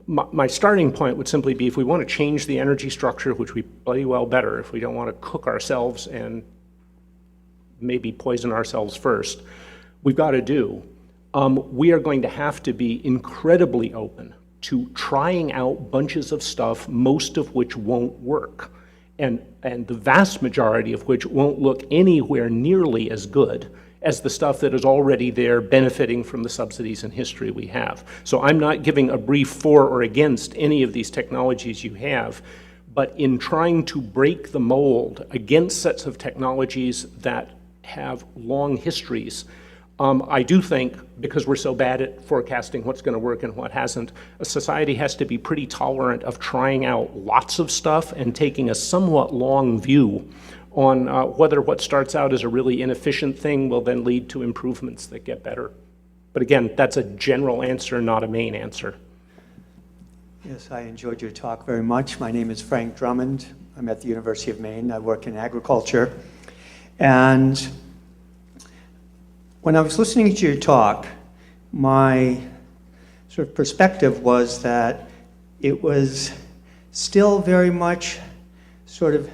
my starting point would simply be if we want to change the energy structure, which we bloody well better, if we don't want to cook ourselves and maybe poison ourselves first, we've got to do, we are going to have to be incredibly open to trying out bunches of stuff, most of which won't work, and the vast majority of which won't look anywhere nearly as good as the stuff that is already there benefiting from the subsidies and history we have. So I'm not giving a brief for or against any of these technologies you have, but in trying to break the mold against sets of technologies that have long histories, I do think, because we're so bad at forecasting what's going to work and what hasn't, a society has to be pretty tolerant of trying out lots of stuff and taking a somewhat long view on whether what starts out as a really inefficient thing will then lead to improvements that get better. But again, that's a general answer, not a main answer. Yes, I enjoyed your talk very much. My name is Frank Drummond. I'm at the University of Maine. I work in agriculture. And when I was listening to your talk, my sort of perspective was that it was still very much sort of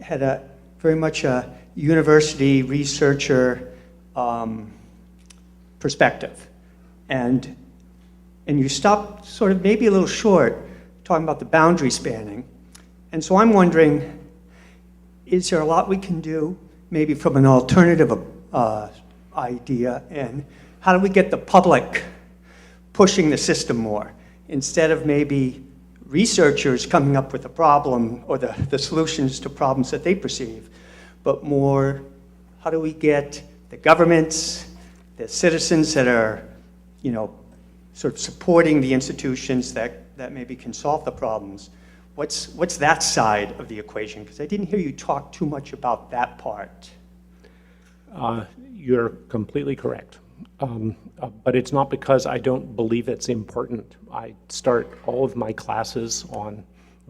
had a very much a university researcher perspective. And you stopped sort of maybe a little short talking about the boundary spanning. And so I'm wondering, is there a lot we can do maybe from an alternative idea, and how do we get the public pushing the system more instead of maybe researchers coming up with a problem or the solutions to problems that they perceive, but more how do we get the governments, the citizens that are, sort of supporting the institutions that maybe can solve the problems. What's that side of the equation? Because I didn't hear you talk too much about that part. You're completely correct. But it's not because I don't believe it's important. I start all of my classes on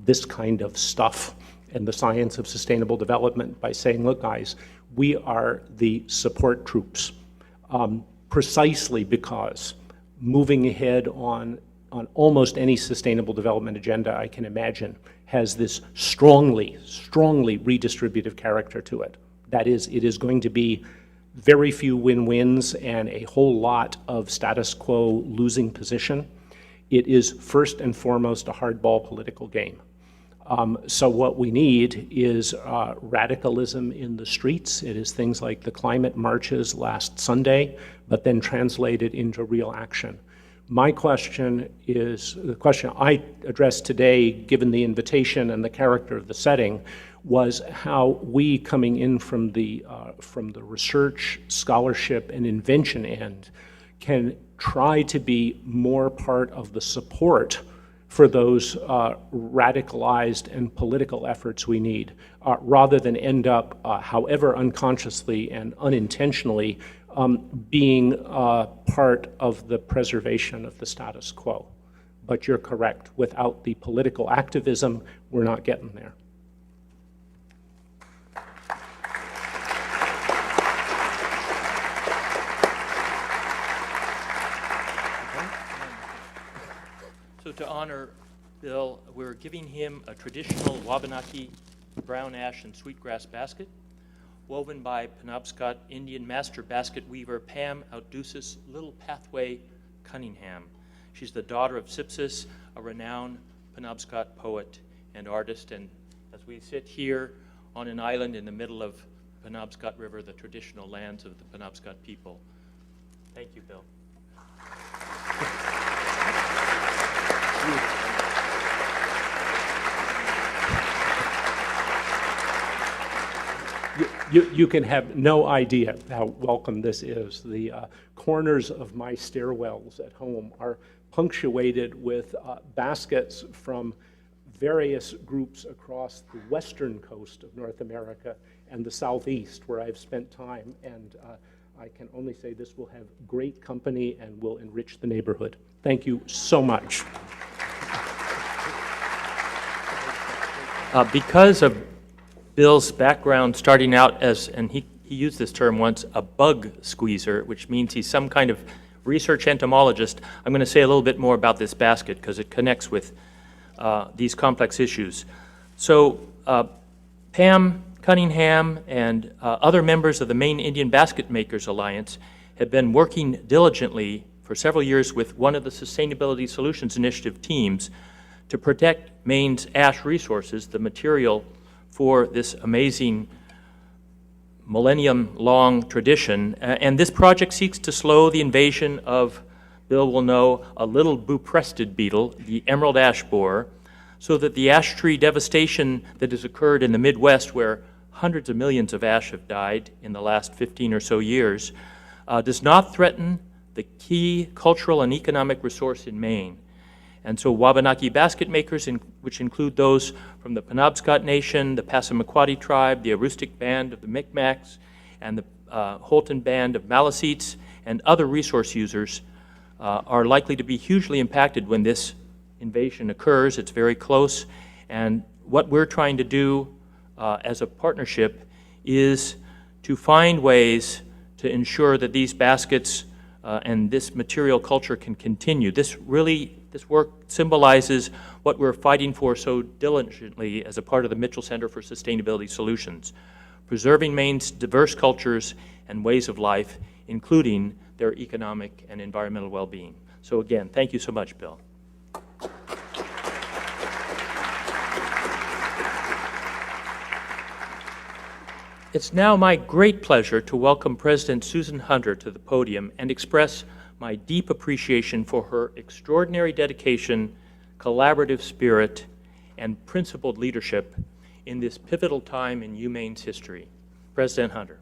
this kind of stuff and the science of sustainable development by saying, look, guys, we are the support troops, precisely because moving ahead on almost any sustainable development agenda I can imagine has this strongly redistributive character to it. That is, it is going to be very few win-wins and a whole lot of status quo losing position. It is first and foremost a hardball political game. So what we need is radicalism in the streets. It is things like the climate marches last Sunday, but then translated into real action. My question is, the question I addressed today, given the invitation and the character of the setting, was how we, coming in from the research, scholarship, and invention end, can try to be more part of the support for those radicalized and political efforts we need, rather than end up, however unconsciously and unintentionally, being part of the preservation of the status quo. But you're correct, without the political activism, we're not getting there. So to honor Bill, we're giving him a traditional Wabanaki brown ash and sweetgrass basket woven by Penobscot Indian master basket weaver Pam Outdoosis Little Pathway Cunningham. She's the daughter of Sipsis, a renowned Penobscot poet and artist, and as we sit here on an island in the middle of Penobscot River, the traditional lands of the Penobscot people. Thank you, Bill. You can have no idea how welcome this is. The corners of my stairwells at home are punctuated with baskets from various groups across the western coast of North America and the southeast, where I've spent time, and I can only say this will have great company and will enrich the neighborhood. Thank you so much. Because of Bill's background starting out as, and he used this term once, a bug squeezer, which means he's some kind of research entomologist, I'm going to say a little bit more about this basket because it connects with these complex issues. So Pam Cunningham and other members of the Maine Indian Basket Makers Alliance have been working diligently for several years with one of the Sustainability Solutions Initiative teams to protect Maine's ash resources, the material for this amazing millennium-long tradition. And this project seeks to slow the invasion of, Bill will know, a little buprested beetle, the emerald ash borer, so that the ash tree devastation that has occurred in the Midwest, where hundreds of millions of ash have died in the last 15 or so years, does not threaten the key cultural and economic resource in Maine. And so Wabanaki basket makers, which include those from the Penobscot Nation, the Passamaquoddy tribe, the Aroostook Band of the Micmacs, and the Holton Band of Maliseets, and other resource users are likely to be hugely impacted when this invasion occurs. It's very close. And what we're trying to do as a partnership is to find ways to ensure that these baskets and this material culture can continue. This work symbolizes what we're fighting for so diligently as a part of the Mitchell Center for Sustainability Solutions, preserving Maine's diverse cultures and ways of life, including their economic and environmental well-being. So again, thank you so much, Bill. It's now my great pleasure to welcome President Susan Hunter to the podium and express my deep appreciation for her extraordinary dedication, collaborative spirit, and principled leadership in this pivotal time in UMaine's history. President Hunter.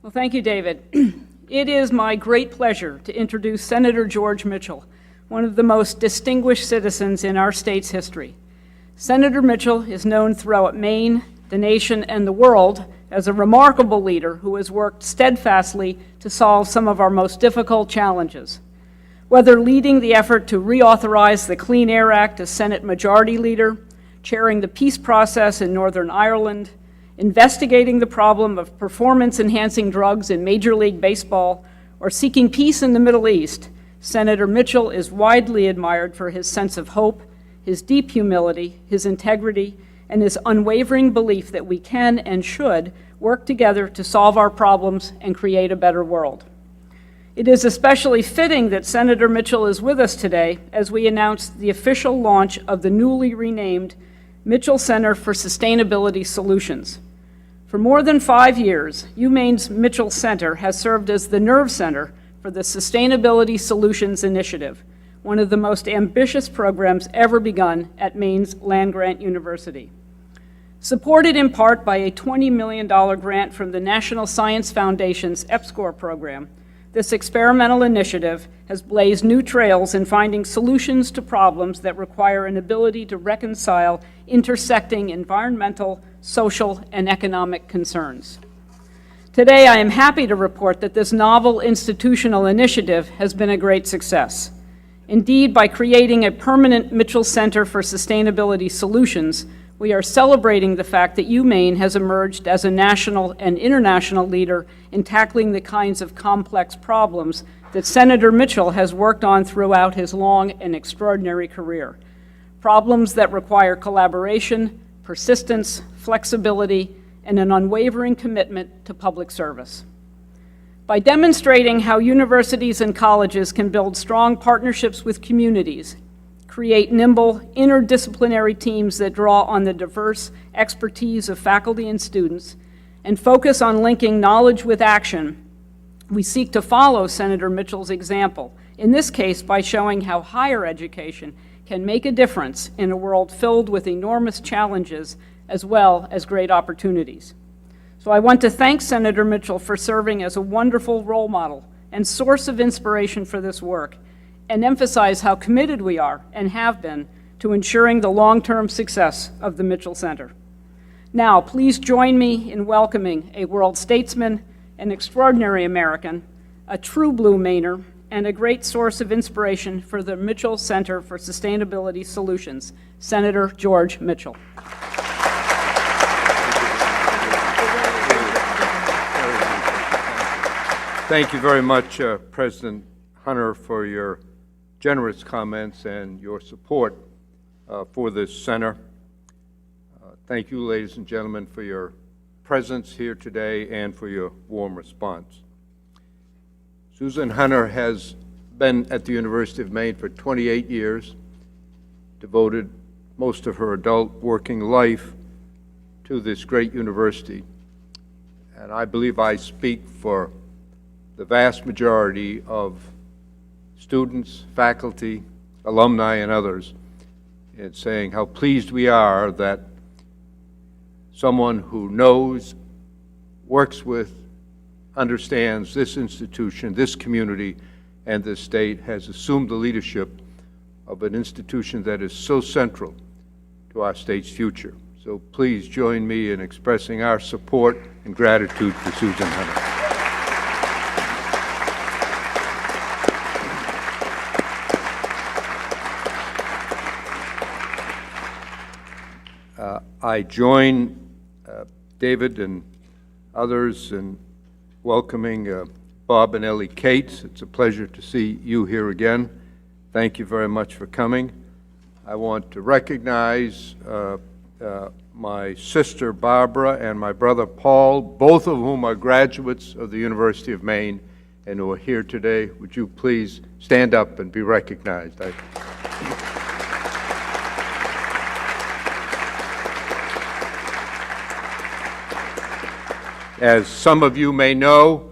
Well, thank you, David. It is my great pleasure to introduce Senator George Mitchell, one of the most distinguished citizens in our state's history. Senator Mitchell is known throughout Maine, the nation, and the world as a remarkable leader who has worked steadfastly to solve some of our most difficult challenges. Whether leading the effort to reauthorize the Clean Air Act as Senate Majority Leader, chairing the peace process in Northern Ireland, investigating the problem of performance-enhancing drugs in Major League Baseball, or seeking peace in the Middle East, Senator Mitchell is widely admired for his sense of hope, his deep humility, his integrity, and his unwavering belief that we can and should work together to solve our problems and create a better world. It is especially fitting that Senator Mitchell is with us today as we announce the official launch of the newly renamed Mitchell Center for Sustainability Solutions. For more than 5 years, UMaine's Mitchell Center has served as the nerve center for the Sustainability Solutions Initiative, one of the most ambitious programs ever begun at Maine's land-grant university. Supported in part by a $20 million grant from the National Science Foundation's EPSCoR program, This experimental initiative has blazed new trails in finding solutions to problems that require an ability to reconcile intersecting environmental, social, and economic concerns. Today, I am happy to report that this novel institutional initiative has been a great success. Indeed, by creating a permanent Mitchell Center for Sustainability Solutions, we are celebrating the fact that UMaine has emerged as a national and international leader in tackling the kinds of complex problems that Senator Mitchell has worked on throughout his long and extraordinary career. Problems that require collaboration, persistence, flexibility, and an unwavering commitment to public service. By demonstrating how universities and colleges can build strong partnerships with communities, create nimble, interdisciplinary teams that draw on the diverse expertise of faculty and students, and focus on linking knowledge with action, we seek to follow Senator Mitchell's example, in this case by showing how higher education can make a difference in a world filled with enormous challenges as well as great opportunities. So I want to thank Senator Mitchell for serving as a wonderful role model and source of inspiration for this work, and emphasize how committed we are and have been to ensuring the long-term success of the Mitchell Center. Now, please join me in welcoming a world statesman, an extraordinary American, a true Blue Mainer, and a great source of inspiration for the Mitchell Center for Sustainability Solutions, Senator George Mitchell. Thank you very much, President Hunter, for your generous comments and your support for this center. Thank you, ladies and gentlemen, for your presence here today and for your warm response. Susan Hunter has been at the University of Maine for 28 years, devoted most of her adult working life to this great university. And I believe I speak for the vast majority of students, faculty, alumni, and others in saying how pleased we are that someone who knows, works with, understands this institution, this community, and this state has assumed the leadership of an institution that is so central to our state's future. So please join me in expressing our support and gratitude for Susan Hunter. I join David and others in welcoming Bob and Ellie Cates. It's a pleasure to see you here again. Thank you very much for coming. I want to recognize my sister Barbara and my brother Paul, both of whom are graduates of the University of Maine and who are here today. Would you please stand up and be recognized? As some of you may know,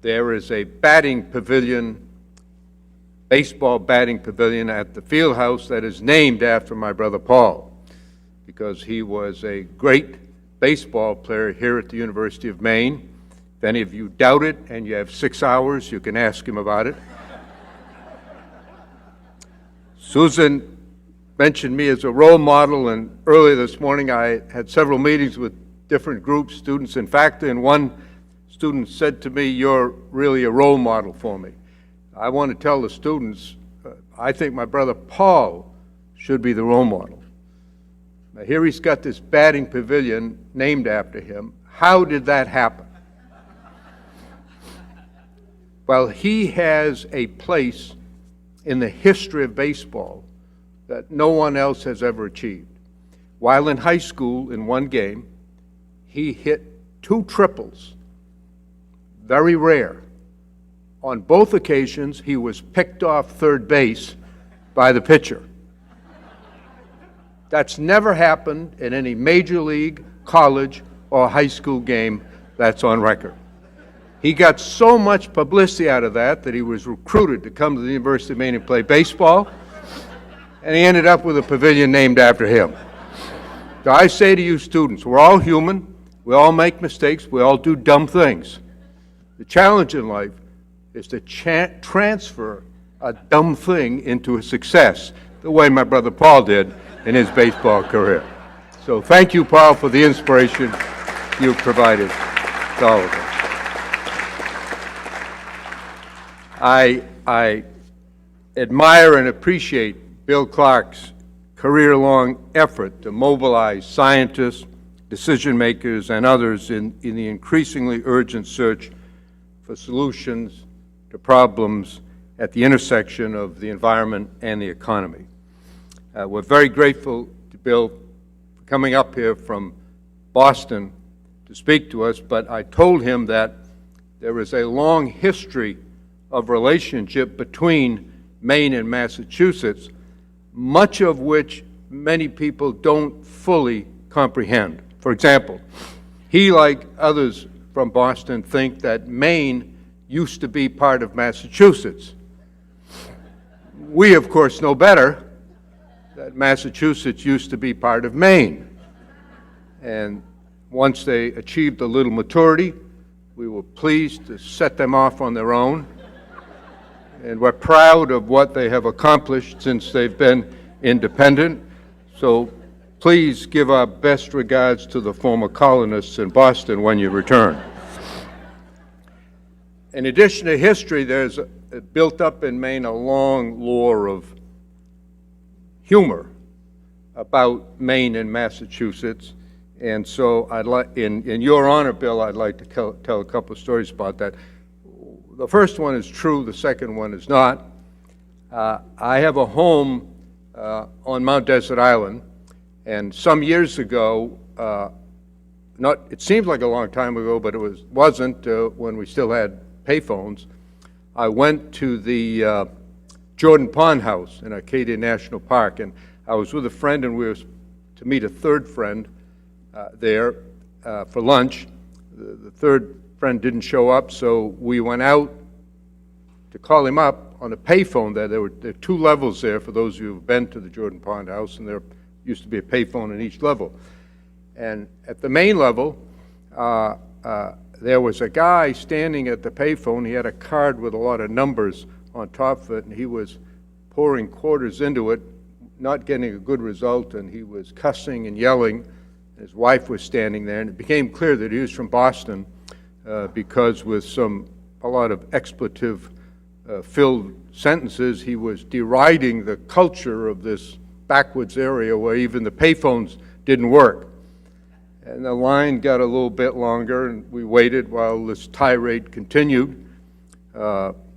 there is a batting pavilion, baseball batting pavilion at the field house that is named after my brother Paul, because he was a great baseball player here at the University of Maine. If any of you doubt it and you have 6 hours, you can ask him about it. Susan mentioned me as a role model, and earlier this morning I had several meetings with different groups, students and faculty, and one student said to me, "You're really a role model for me." I want to tell the students, I think my brother Paul should be the role model. Now here he's got this batting pavilion named after him. How did that happen? Well, he has a place in the history of baseball that no one else has ever achieved. While in high school, in one game, he hit 2 triples, very rare. On both occasions, he was picked off third base by the pitcher. That's never happened in any major league, college, or high school game that's on record. He got so much publicity out of that that he was recruited to come to the University of Maine and play baseball, and he ended up with a pavilion named after him. So I say to you students, we're all human. We all make mistakes. We all do dumb things. The challenge in life is to transfer a dumb thing into a success, the way my brother Paul did in his baseball career. So thank you, Paul, for the inspiration you've provided to all of us. I admire and appreciate Bill Clark's career-long effort to mobilize scientists, decision makers, and others in the increasingly urgent search for solutions to problems at the intersection of the environment and the economy. We're very grateful to Bill for coming up here from Boston to speak to us, but I told him that there is a long history of relationship between Maine and Massachusetts, much of which many people don't fully comprehend. For example, he, like others from Boston, think that Maine used to be part of Massachusetts. We, of course, know better that Massachusetts used to be part of Maine. And once they achieved a little maturity, we were pleased to set them off on their own. And we're proud of what they have accomplished since they've been independent. So please give our best regards to the former colonists in Boston when you return. In addition to history, there's built up in Maine a long lore of humor about Maine and Massachusetts. And so I'd like, in your honor, Bill, I'd like to tell a couple of stories about that. The first one is true, the second one is not. I have a home on Mount Desert Island, and some years ago, it seems like a long time ago, but it wasn't when we still had payphones. I went to the Jordan Pond House in Acadia National Park, and I was with a friend, and we were to meet a third friend there for lunch. The third friend didn't show up, so we went out to call him up on a payphone there. There are two levels there for those of you who've been to the Jordan Pond House, and there used to be a payphone in each level. And at the main level, there was a guy standing at the payphone. He had a card with a lot of numbers on top of it, and he was pouring quarters into it, not getting a good result, and he was cussing and yelling. His wife was standing there, and it became clear that he was from Boston because with a lot of expletive-filled sentences, he was deriding the culture of this backwoods area where even the payphones didn't work. And the line got a little bit longer, and we waited while this tirade continued,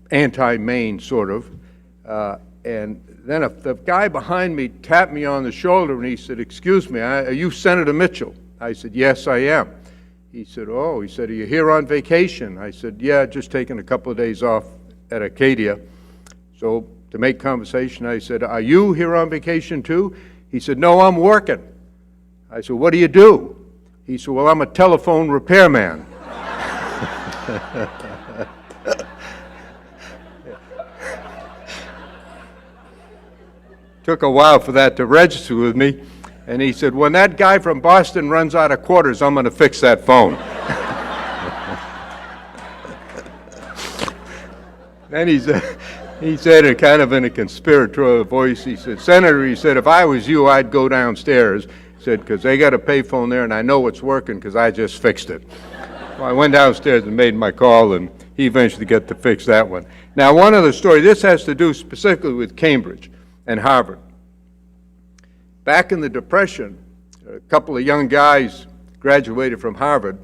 anti-Maine sort of. And then the guy behind me tapped me on the shoulder, and he said, "Excuse me, are you Senator Mitchell?" I said, "Yes, I am." He said, "Oh," he said, "are you here on vacation?" I said, "Yeah, just taking a couple of days off at Acadia." So to make conversation, I said, "Are you here on vacation too?" He said, "No, I'm working." I said, "What do you do?" He said, "Well, I'm a telephone repairman." Took a while for that to register with me. And he said, "When that guy from Boston runs out of quarters, I'm going to fix that phone." Then he said, kind of in a conspiratorial voice, he said, "Senator," he said, "if I was you, I'd go downstairs." He said, "because they got a payphone there, and I know it's working because I just fixed it." So I went downstairs and made my call, and he eventually got to fix that one. Now, one other story. This has to do specifically with Cambridge and Harvard. Back in the Depression, a couple of young guys graduated from Harvard,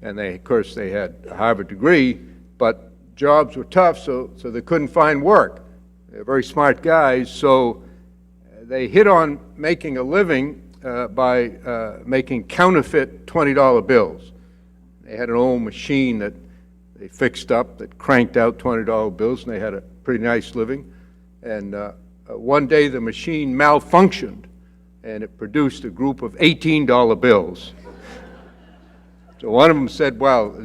and of course, they had a Harvard degree, but jobs were tough, so they couldn't find work. They're very smart guys, so they hit on making a living by making counterfeit $20 bills. They had an old machine that they fixed up that cranked out $20 bills, and they had a pretty nice living. And one day the machine malfunctioned, and it produced a group of $18 bills. So one of them said, "Well,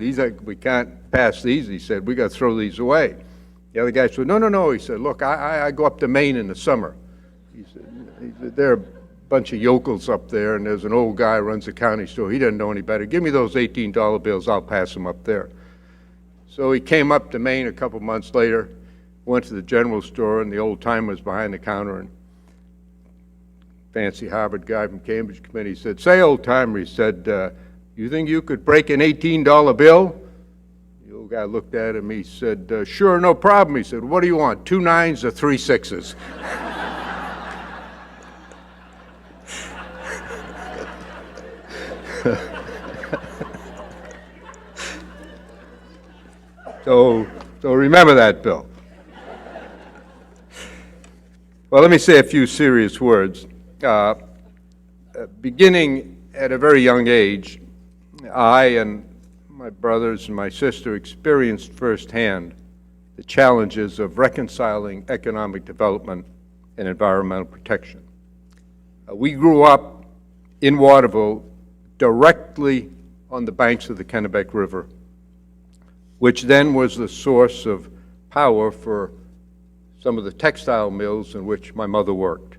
we can't pass these." He said, "We got to throw these away." The other guy said, No. He said, "Look, I go up to Maine in the summer." He said, "There are a bunch of yokels up there, and there's an old guy who runs a county store. He doesn't know any better. Give me those $18 bills. I'll pass them up there." So he came up to Maine a couple months later, went to the general store, and the old timer was behind the counter, and fancy Harvard guy from Cambridge Committee said, "Say, old timer," he said, "you think you could break an $18 bill?" The old guy looked at him, he said, "Sure, no problem." He said, "What do you want, 2 9s or 3 6s?" So remember that, Bill. Well, let me say a few serious words. Beginning at a very young age, I and my brothers and my sister experienced firsthand the challenges of reconciling economic development and environmental protection. We grew up in Waterville directly on the banks of the Kennebec River, which then was the source of power for some of the textile mills in which my mother worked.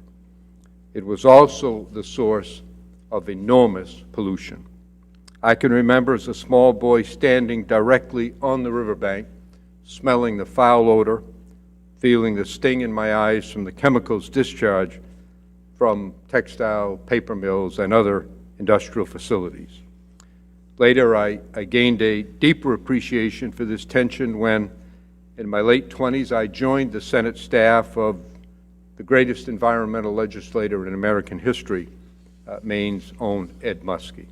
It was also the source of enormous pollution. I can remember as a small boy standing directly on the riverbank, smelling the foul odor, feeling the sting in my eyes from the chemicals discharged from textile, paper mills, and other industrial facilities. Later, I gained a deeper appreciation for this tension when, in my late 20s, I joined the Senate staff of the greatest environmental legislator in American history, Maine's own Ed Muskie.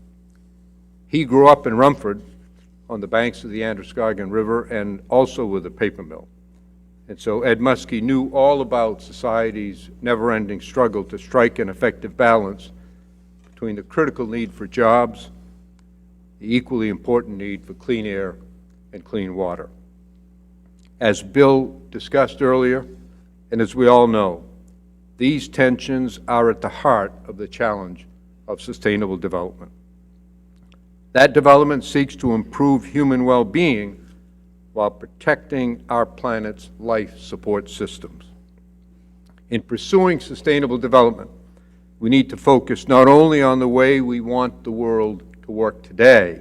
He grew up in Rumford on the banks of the Androscoggin River and also with a paper mill. And so Ed Muskie knew all about society's never-ending struggle to strike an effective balance between the critical need for jobs, the equally important need for clean air and clean water. As Bill discussed earlier, and as we all know, these tensions are at the heart of the challenge of sustainable development. That development seeks to improve human well-being while protecting our planet's life support systems. In pursuing sustainable development, we need to focus not only on the way we want the world to work today,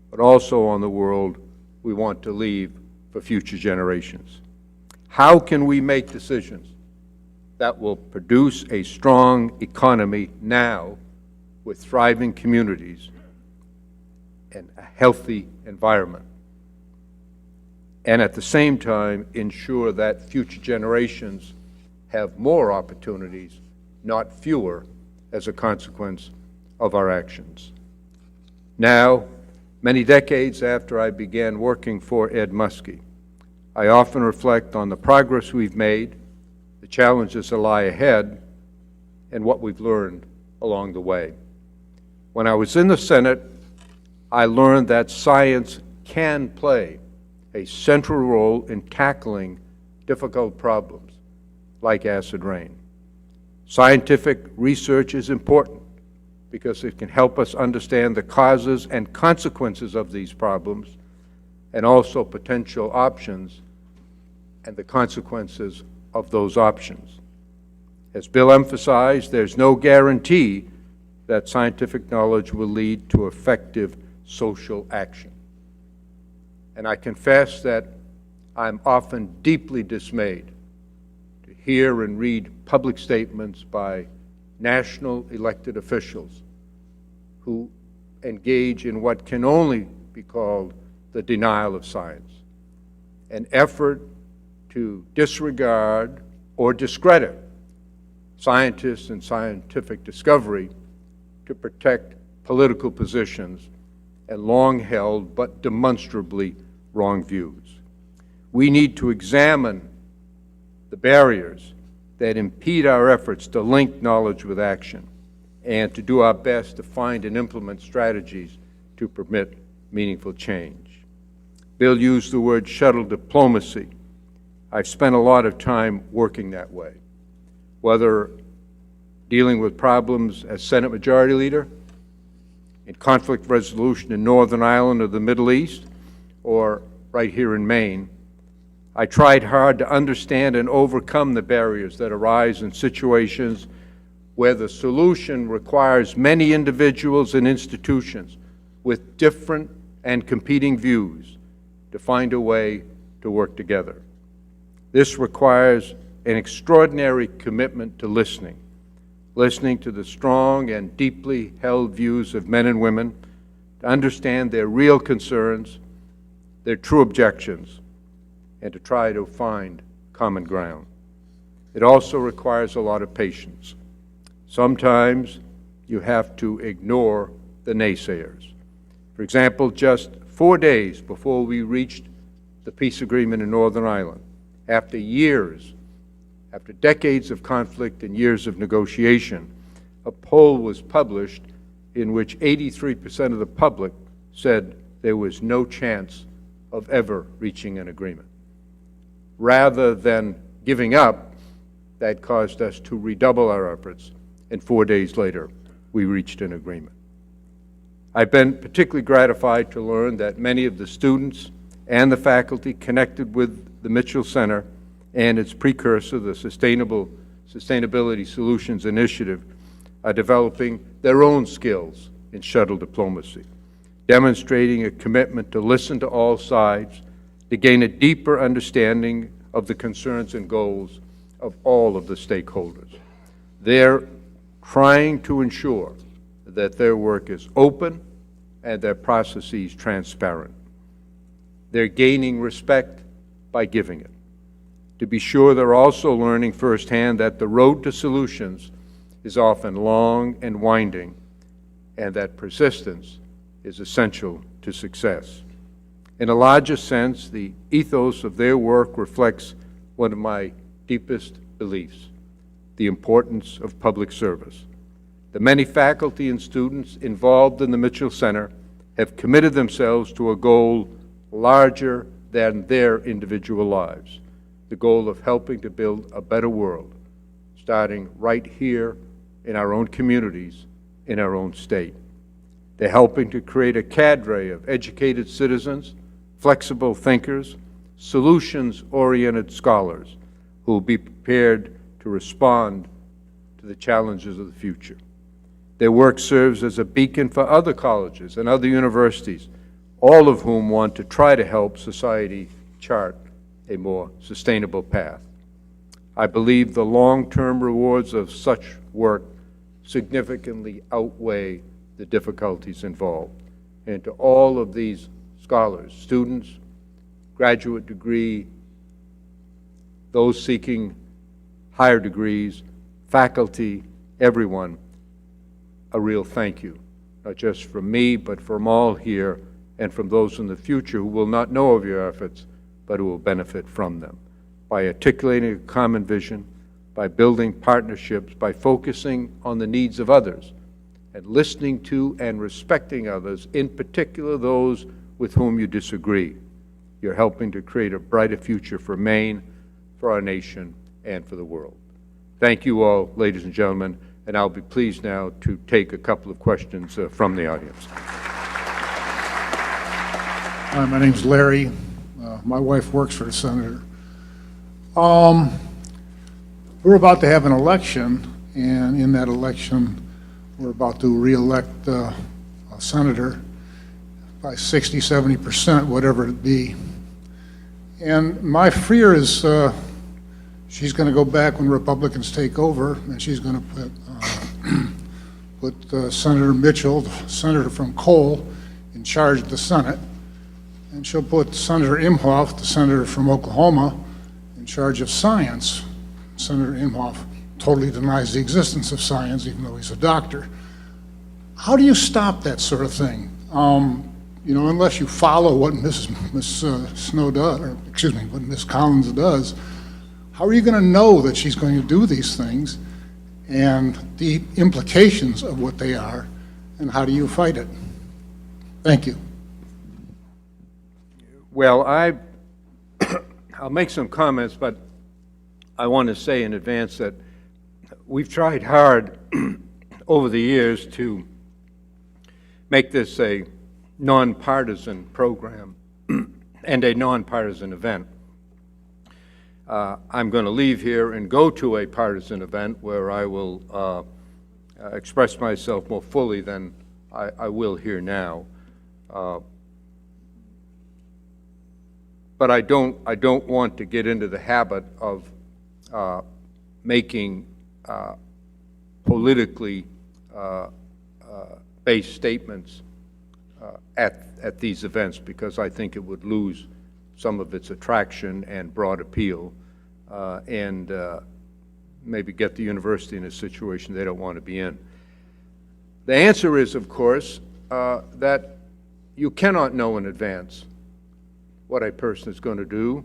but also on the world we want to leave for future generations. How can we make decisions that will produce a strong economy now with thriving communities and a healthy environment, and at the same time ensure that future generations have more opportunities, not fewer, as a consequence of our actions? Now, many decades after I began working for Ed Muskie, I often reflect on the progress we've made, the challenges that lie ahead, and what we've learned along the way. When I was in the Senate, I learned that science can play a central role in tackling difficult problems like acid rain. Scientific research is important because it can help us understand the causes and consequences of these problems, and also potential options and the consequences of those options. As Bill emphasized, there's no guarantee that scientific knowledge will lead to effective social action. And I confess that I'm often deeply dismayed to hear and read public statements by national elected officials who engage in what can only be called the denial of science, an effort to disregard or discredit scientists and scientific discovery to protect political positions and long-held but demonstrably wrong views. We need to examine the barriers that impede our efforts to link knowledge with action and to do our best to find and implement strategies to permit meaningful change. Bill used the word shuttle diplomacy. I've spent a lot of time working that way, whether dealing with problems as Senate Majority Leader, in conflict resolution in Northern Ireland or the Middle East, or right here in Maine. I tried hard to understand and overcome the barriers that arise in situations where the solution requires many individuals and institutions with different and competing views to find a way to work together. This requires an extraordinary commitment to listening to the strong and deeply held views of men and women, to understand their real concerns, their true objections, and to try to find common ground. It also requires a lot of patience. Sometimes you have to ignore the naysayers. For example, just 4 days before we reached the peace agreement in Northern Ireland, after decades of conflict and years of negotiation, a poll was published in which 83% of the public said there was no chance of ever reaching an agreement. Rather than giving up, that caused us to redouble our efforts, and 4 days later, we reached an agreement. I've been particularly gratified to learn that many of the students and the faculty connected with the Mitchell Center and its precursor, the Sustainability Solutions Initiative, are developing their own skills in shuttle diplomacy, demonstrating a commitment to listen to all sides, to gain a deeper understanding of the concerns and goals of all of the stakeholders. They're trying to ensure that their work is open and their processes transparent. They're gaining respect by giving it. To be sure, they're also learning firsthand that the road to solutions is often long and winding, and that persistence is essential to success. In a larger sense, the ethos of their work reflects one of my deepest beliefs: the importance of public service. The many faculty and students involved in the Mitchell Center have committed themselves to a goal larger than their individual lives, the goal of helping to build a better world, starting right here in our own communities, in our own state. They're helping to create a cadre of educated citizens, flexible thinkers, solutions-oriented scholars who will be prepared to respond to the challenges of the future. Their work serves as a beacon for other colleges and other universities, all of whom want to try to help society chart a more sustainable path. I believe the long-term rewards of such work significantly outweigh the difficulties involved. And to all of these scholars, students, graduate degree, those seeking higher degrees, faculty, everyone, a real thank you, not just from me, but from all here and from those in the future who will not know of your efforts, but who will benefit from them. By articulating a common vision, by building partnerships, by focusing on the needs of others, and listening to and respecting others, in particular those with whom you disagree, you're helping to create a brighter future for Maine, for our nation, and for the world. Thank you all, ladies and gentlemen, and I'll be pleased now to take a couple of questions from the audience. Hi, my name's Larry. My wife works for the senator. We're about to have an election, and in that election, we're about to re-elect a senator by 60, 70%, whatever it be. And my fear is she's going to go back when Republicans take over, and she's going to put Senator Mitchell, the senator from Cole, in charge of the Senate. And she'll put Senator Imhoff, the senator from Oklahoma, in charge of science. Senator Imhoff totally denies the existence of science, even though he's a doctor. How do you stop that sort of thing? You know, unless you follow what Miss Snow does, or excuse me, what Miss Collins does, how are you going to know that she's going to do these things and the implications of what they are, and how do you fight it? Thank you. Well, I'll make some comments, but I want to say in advance that we've tried hard over the years to make this a nonpartisan program and a nonpartisan event. I'm going to leave here and go to a partisan event where I will express myself more fully than I will here now. but I don't want to get into the habit of making politically based statements at these events, because I think it would lose some of its attraction and broad appeal, and maybe get the university in a situation they don't want to be in. The answer is, of course, that you cannot know in advance what a person is going to do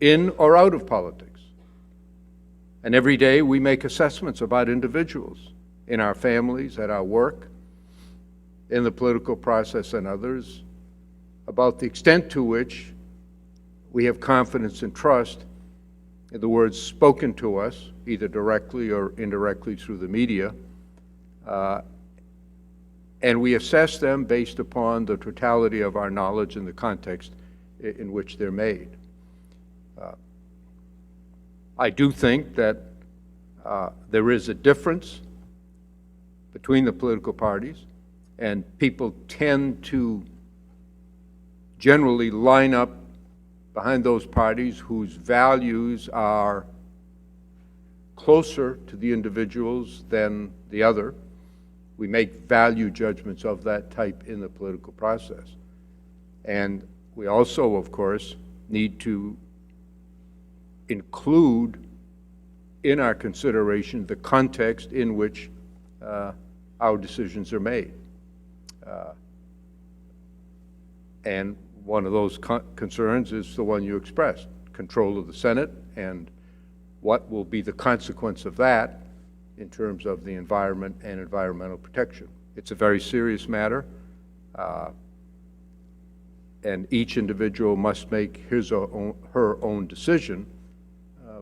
in or out of politics. And every day we make assessments about individuals in our families, at our work, in the political process and others, about the extent to which we have confidence and trust in the words spoken to us, either directly or indirectly through the media, and we assess them based upon the totality of our knowledge and the context in which they're made. I do think that there is a difference between the political parties, and people tend to generally line up behind those parties whose values are closer to the individuals than the other. We make value judgments of that type in the political process. And we also, of course, need to include in our consideration the context in which our decisions are made. And one of those concerns is the one you expressed, control of the Senate, and what will be the consequence of that in terms of the environment and environmental protection. It's a very serious matter, and each individual must make his or her own decision,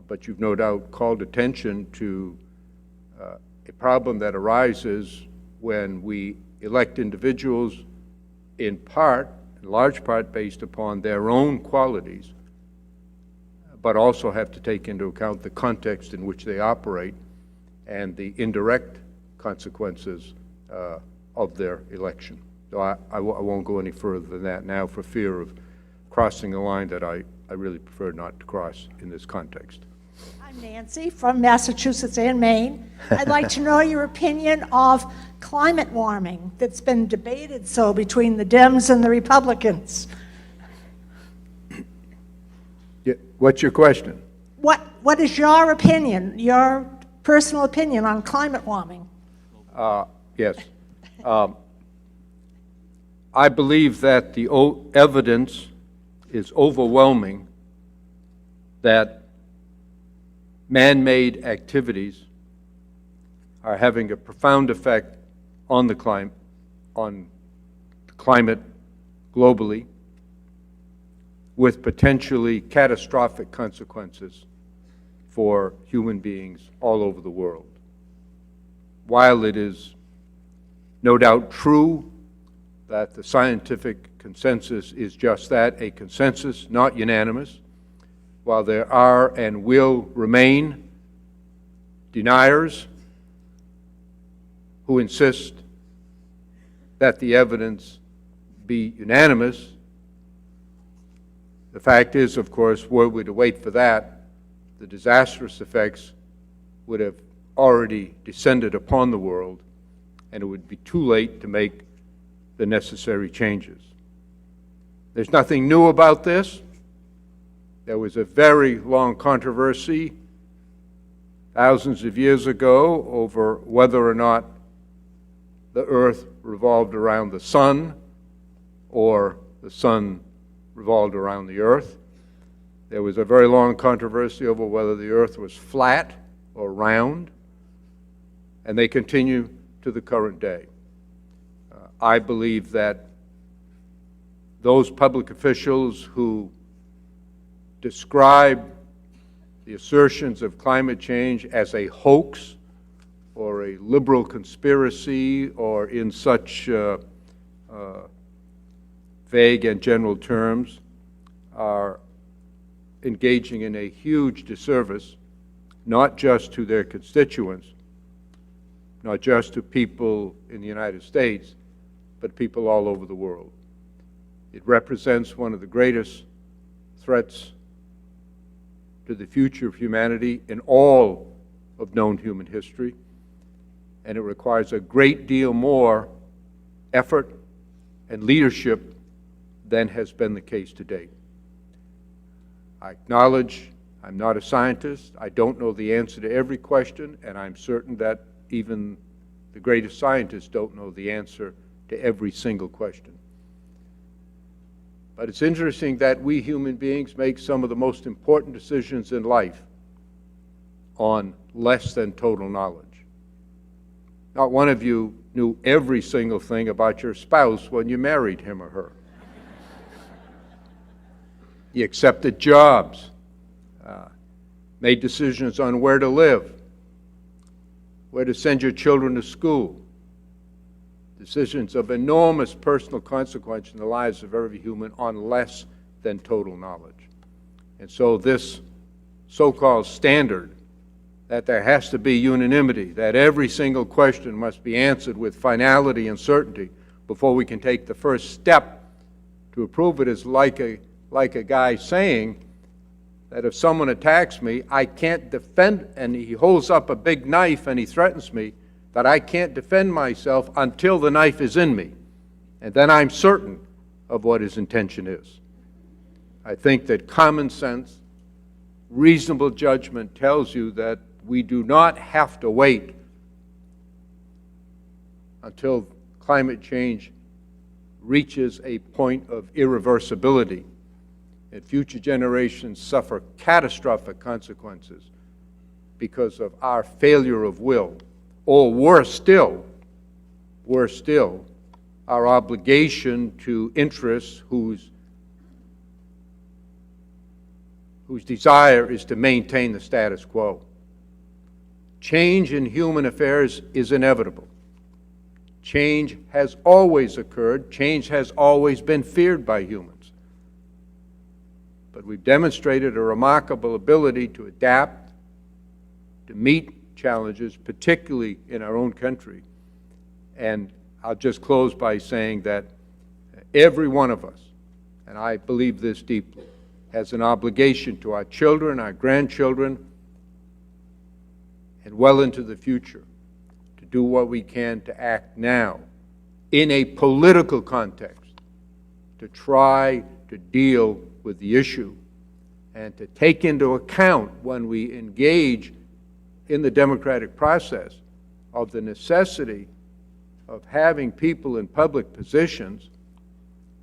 but you've no doubt called attention to a problem that arises when we elect individuals in large part based upon their own qualities, but also have to take into account the context in which they operate and the indirect consequences of their election. So I won't go any further than that now for fear of crossing a line that I really prefer not to cross in this context. I'm Nancy from Massachusetts and Maine. I'd like to know your opinion of climate warming that's been debated so between the Dems and the Republicans. Yeah, what's your question? What is your opinion, your personal opinion on climate warming? Yes. I believe that the evidence is overwhelming that man-made activities are having a profound effect on the climate globally, with potentially catastrophic consequences for human beings all over the world. While it is no doubt true that the scientific consensus is just that, a consensus, not unanimous, while there are and will remain deniers who insist that the evidence be unanimous, the fact is, of course, were we to wait for that, the disastrous effects would have already descended upon the world, and it would be too late to make the necessary changes. There's nothing new about this. There was a very long controversy thousands of years ago over whether or not the earth revolved around the sun or the sun revolved around the earth. There was a very long controversy over whether the earth was flat or round, and they continue to the current day. I believe that those public officials who describe the assertions of climate change as a hoax or a liberal conspiracy or in such vague and general terms are engaging in a huge disservice, not just to their constituents, not just to people in the United States, but people all over the world. It represents one of the greatest threats to the future of humanity in all of known human history, and it requires a great deal more effort and leadership than has been the case to date. I acknowledge I'm not a scientist. I don't know the answer to every question, and I'm certain that even the greatest scientists don't know the answer to every single question. But it's interesting that we human beings make some of the most important decisions in life on less than total knowledge. Not one of you knew every single thing about your spouse when you married him or her. You accepted jobs, made decisions on where to live, where to send your children to school, decisions of enormous personal consequence in the lives of every human on less than total knowledge. And so this so-called standard that there has to be unanimity, that every single question must be answered with finality and certainty before we can take the first step to approve it, is like a guy saying that if someone attacks me, I can't defend, and he holds up a big knife and he threatens me, that I can't defend myself until the knife is in me, and then I'm certain of what his intention is. I think that common sense, reasonable judgment tells you that we do not have to wait until climate change reaches a point of irreversibility and future generations suffer catastrophic consequences because of our failure of will, or worse still, our obligation to interests whose desire is to maintain the status quo. Change in human affairs is inevitable. Change has always occurred. Change has always been feared by humans. But we've demonstrated a remarkable ability to adapt, to meet challenges, particularly in our own country. And I'll just close by saying that every one of us, and I believe this deeply, has an obligation to our children, our grandchildren, and well into the future to do what we can to act now in a political context to try to deal with the issue and to take into account when we engage in the democratic process of the necessity of having people in public positions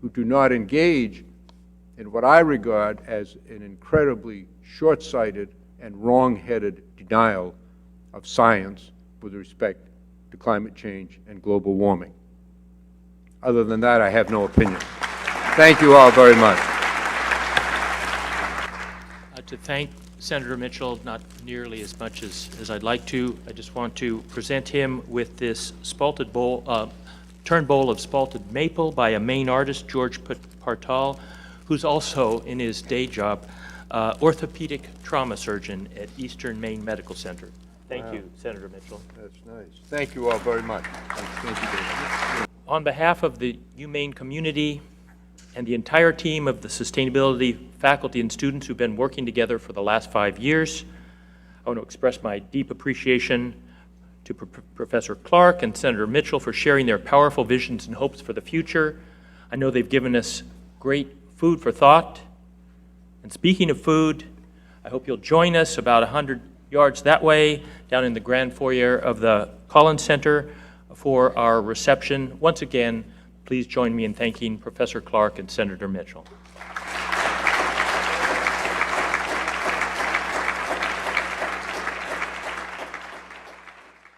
who do not engage in what I regard as an incredibly short-sighted and wrong-headed denial of science with respect to climate change and global warming. Other than that, I have no opinion. Thank you all very much. To thank Senator Mitchell, not nearly as much as I'd like to, I just want to present him with this spalted bowl, turn bowl of spalted maple by a Maine artist, George Partal, who's also, in his day job, orthopedic trauma surgeon at Eastern Maine Medical Center. Thank you, Senator Mitchell. That's nice. Thank you all very much. Thank you, David. On behalf of the UMaine community and the entire team of the sustainability faculty and students who've been working together for the last 5 years, I want to express my deep appreciation to Professor Clark and Senator Mitchell for sharing their powerful visions and hopes for the future. I know they've given us great food for thought. And speaking of food, I hope you'll join us about 100 yards that way, down in the grand foyer of the Collins Center for our reception. Once again, please join me in thanking Professor Clark and Senator Mitchell.